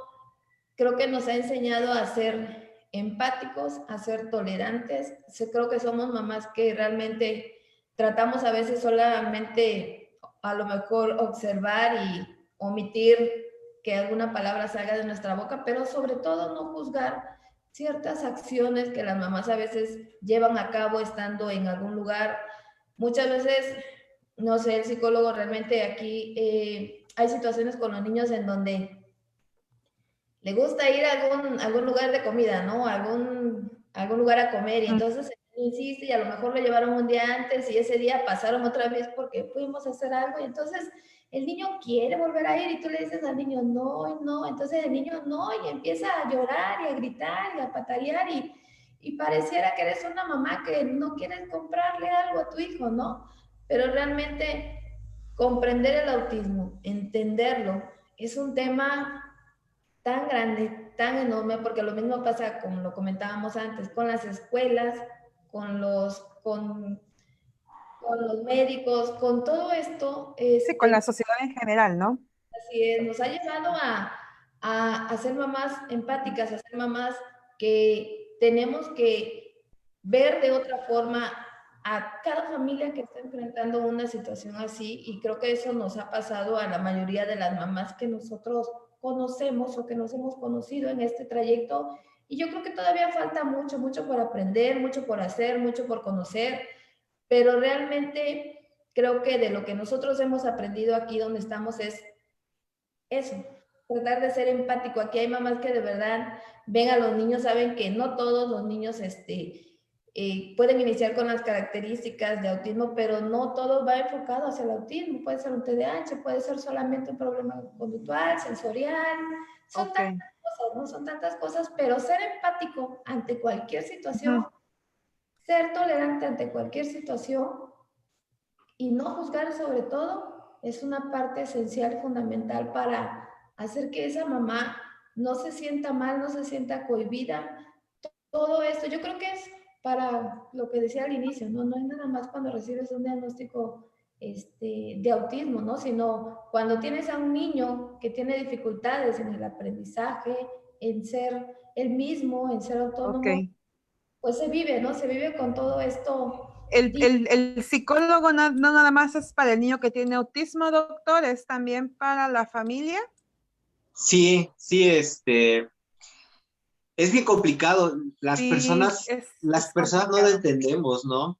creo que nos ha enseñado a ser empáticos, a ser tolerantes. Creo que somos mamás que realmente tratamos a veces solamente a lo mejor observar y omitir que alguna palabra salga de nuestra boca, pero sobre todo no juzgar ciertas acciones que las mamás a veces llevan a cabo estando en algún lugar. Muchas veces, no sé, el psicólogo realmente aquí hay situaciones con los niños en donde le gusta ir a algún lugar de comida, ¿no? Algún lugar a comer, y entonces insiste y a lo mejor lo llevaron un día antes y ese día pasaron otra vez porque fuimos a hacer algo y entonces el niño quiere volver a ir y tú le dices al niño no, no, entonces el niño no y empieza a llorar y a gritar y a patalear y pareciera que eres una mamá que no quieres comprarle algo a tu hijo, ¿no? Pero realmente comprender el autismo, entenderlo, es un tema tan grande, tan enorme, porque lo mismo pasa, como lo comentábamos antes, con las escuelas, con los médicos, con todo esto. Sí, con la sociedad en general, ¿no? Así es, nos ha llevado a ser mamás empáticas, a ser mamás que tenemos que ver de otra forma a cada familia que está enfrentando una situación así, y creo que eso nos ha pasado a la mayoría de las mamás que nosotros conocemos o que nos hemos conocido en este trayecto, y yo creo que todavía falta mucho, mucho por aprender, mucho por hacer, mucho por conocer, pero realmente creo que de lo que nosotros hemos aprendido aquí donde estamos es eso, tratar de ser empático. Aquí hay mamás que de verdad ven a los niños, saben que no todos los niños pueden iniciar con las características de autismo, pero no todo va enfocado hacia el autismo. Puede ser un TDAH, puede ser solamente un problema conductual, sensorial. Son tantas cosas, ¿no? Son tantas cosas, pero ser empático ante cualquier situación, ser tolerante ante cualquier situación y no juzgar sobre todo es una parte esencial, fundamental para hacer que esa mamá no se sienta mal, no se sienta cohibida. Todo esto, yo creo que es para lo que decía al inicio, ¿no? No es nada más cuando recibes un diagnóstico de autismo, ¿no? Sino cuando tienes a un niño que tiene dificultades en el aprendizaje, en ser él mismo, en ser autónomo, pues se vive, ¿no? Se vive con todo esto. El psicólogo no nada más es para el niño que tiene autismo, doctor, es también para la familia. Sí, es bien complicado. Las personas no lo entendemos, ¿no?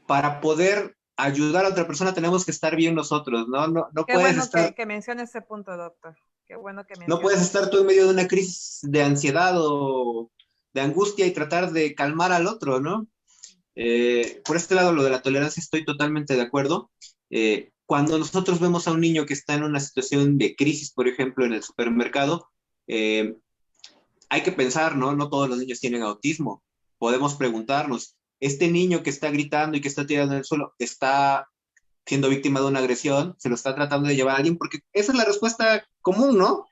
Para poder ayudar a otra persona tenemos que estar bien nosotros, ¿no? No Qué puedes bueno estar... que mencione ese punto, doctor. Qué bueno que mencione. No puedes estar tú en medio de una crisis de ansiedad o de angustia y tratar de calmar al otro, ¿no? Por este lado, lo de la tolerancia, estoy totalmente de acuerdo. Cuando nosotros vemos a un niño que está en una situación de crisis, por ejemplo, en el supermercado, hay que pensar, ¿no? No todos los niños tienen autismo. Podemos preguntarnos, ¿este niño que está gritando y que está tirado en el suelo está siendo víctima de una agresión? ¿Se lo está tratando de llevar a alguien? Porque esa es la respuesta común, ¿no?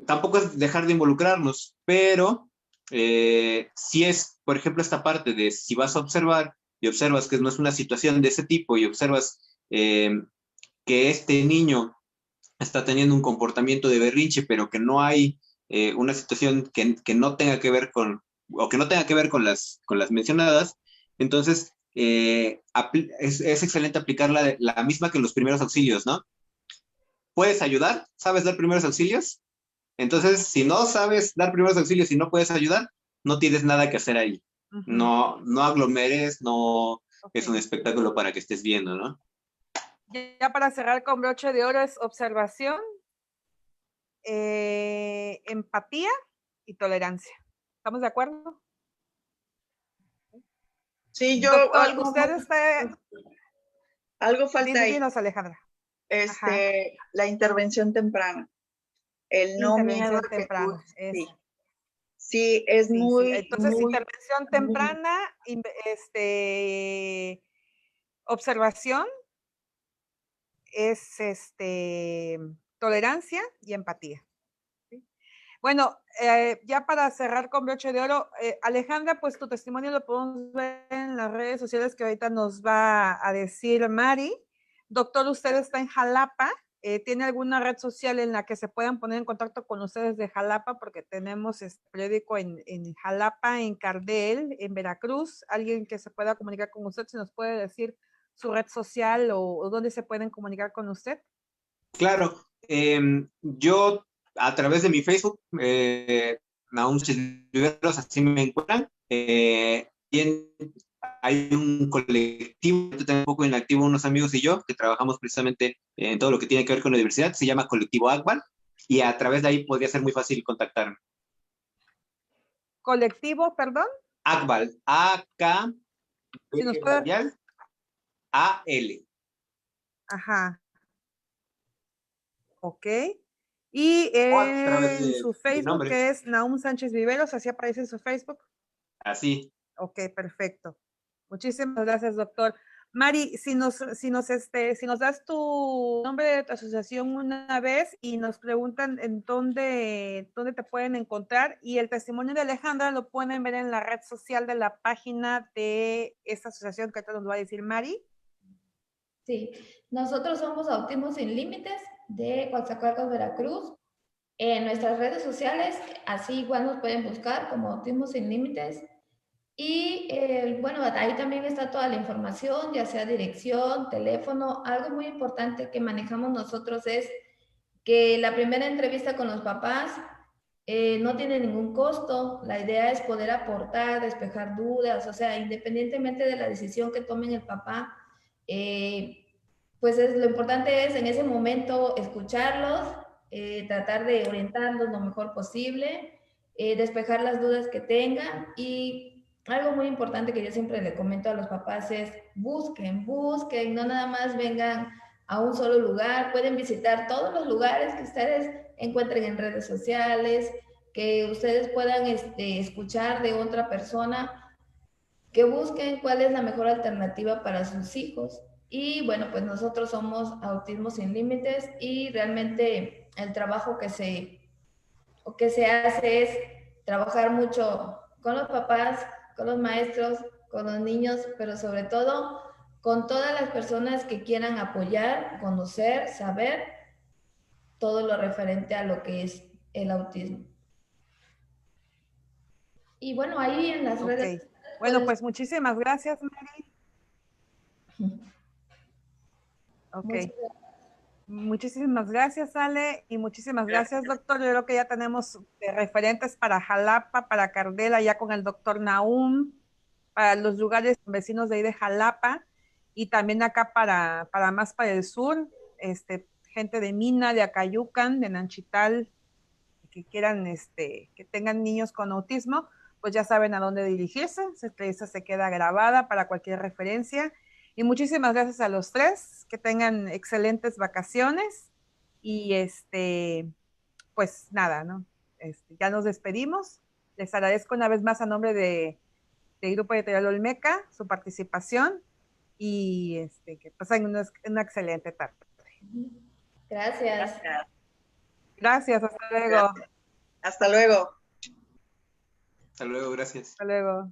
Tampoco es dejar de involucrarnos, pero si es, por ejemplo, esta parte de si vas a observar y observas que no es una situación de ese tipo y observas que este niño está teniendo un comportamiento de berrinche, pero que no hay una situación que no tenga que ver con, o que no tenga que ver con las mencionadas, entonces es excelente aplicar la misma que en los primeros auxilios, ¿no? ¿Puedes ayudar? ¿Sabes dar primeros auxilios? Entonces, si no sabes dar primeros auxilios y no puedes ayudar, no tienes nada que hacer ahí. No aglomeres, no es un espectáculo para que estés viendo, ¿no? Ya para cerrar con broche de oro es observación, empatía y tolerancia. ¿Estamos de acuerdo? Sí, yo... Doctor, algo falta ahí. Dinos, Alejandra. La intervención temprana. El no miedo a que tú... Sí, es muy... Entonces, muy, intervención temprana, observación, es tolerancia y empatía. ¿Sí? Bueno, ya para cerrar con broche de oro, Alejandra, pues tu testimonio lo podemos ver en las redes sociales que ahorita nos va a decir Mari. Doctor, usted está en Jalapa. ¿Tiene alguna red social en la que se puedan poner en contacto con ustedes de Jalapa? Porque tenemos este periódico en Jalapa, en Cardel, en Veracruz. Alguien que se pueda comunicar con usted, si nos puede decir su red social o dónde se pueden comunicar con usted. Claro, yo a través de mi Facebook, Nahum Sánchez Viveros, así me encuentran. Hay un colectivo, un poco inactivo, unos amigos y yo, que trabajamos precisamente en todo lo que tiene que ver con la diversidad, se llama Colectivo Akbal, y a través de ahí podría ser muy fácil contactarme. ¿Colectivo, perdón? Akbal, A-K, si nos puede... A-L. Ajá. Ok. Y en su Facebook, que es Nahum Sánchez Viveros, ¿así aparece en su Facebook? Así. Ok, perfecto. Muchísimas gracias, doctor. Mari, si nos das tu nombre de tu asociación una vez y nos preguntan en dónde te pueden encontrar, y el testimonio de Alejandra lo pueden ver en la red social de la página de esta asociación que ahorita nos va a decir Mari. Sí, nosotros somos Autismo Sin Límites de Coatzacoalcos, Veracruz. En nuestras redes sociales, así igual nos pueden buscar como Autismo Sin Límites. Y bueno, ahí también está toda la información, ya sea dirección, teléfono. Algo muy importante que manejamos nosotros es que la primera entrevista con los papás no tiene ningún costo. La idea es poder aportar, despejar dudas, o sea, independientemente de la decisión que tomen el papá, pues lo importante es en ese momento escucharlos, tratar de orientarlos lo mejor posible, despejar las dudas que tengan. Y algo muy importante que yo siempre le comento a los papás es busquen, no nada más vengan a un solo lugar, pueden visitar todos los lugares que ustedes encuentren en redes sociales, que ustedes puedan escuchar de otra persona, que busquen cuál es la mejor alternativa para sus hijos. Y bueno, pues nosotros somos Autismo Sin Límites y realmente el trabajo que se hace es trabajar mucho con los papás, con los maestros, con los niños, pero sobre todo con todas las personas que quieran apoyar, conocer, saber todo lo referente a lo que es el autismo. Y bueno, ahí en las redes. Bueno, pues muchísimas gracias, Mari. Ok. Muchísimas gracias, Ale, y muchísimas gracias, doctor. Yo creo que ya tenemos referentes para Jalapa, para Cardela, ya con el doctor Nahum, para los lugares vecinos de ahí de Jalapa, y también acá para más para el sur, gente de Mina, de Acayucan, de Nanchital, que quieran, que tengan niños con autismo, pues ya saben a dónde dirigirse. Esa se queda grabada para cualquier referencia. Y muchísimas gracias a los tres, que tengan excelentes vacaciones y pues nada, ¿no? Ya nos despedimos. Les agradezco una vez más a nombre de Grupo Editorial Olmeca su participación y que pasen una excelente tarde. Gracias. Gracias, hasta luego. Hasta luego. Hasta luego, gracias. Hasta luego.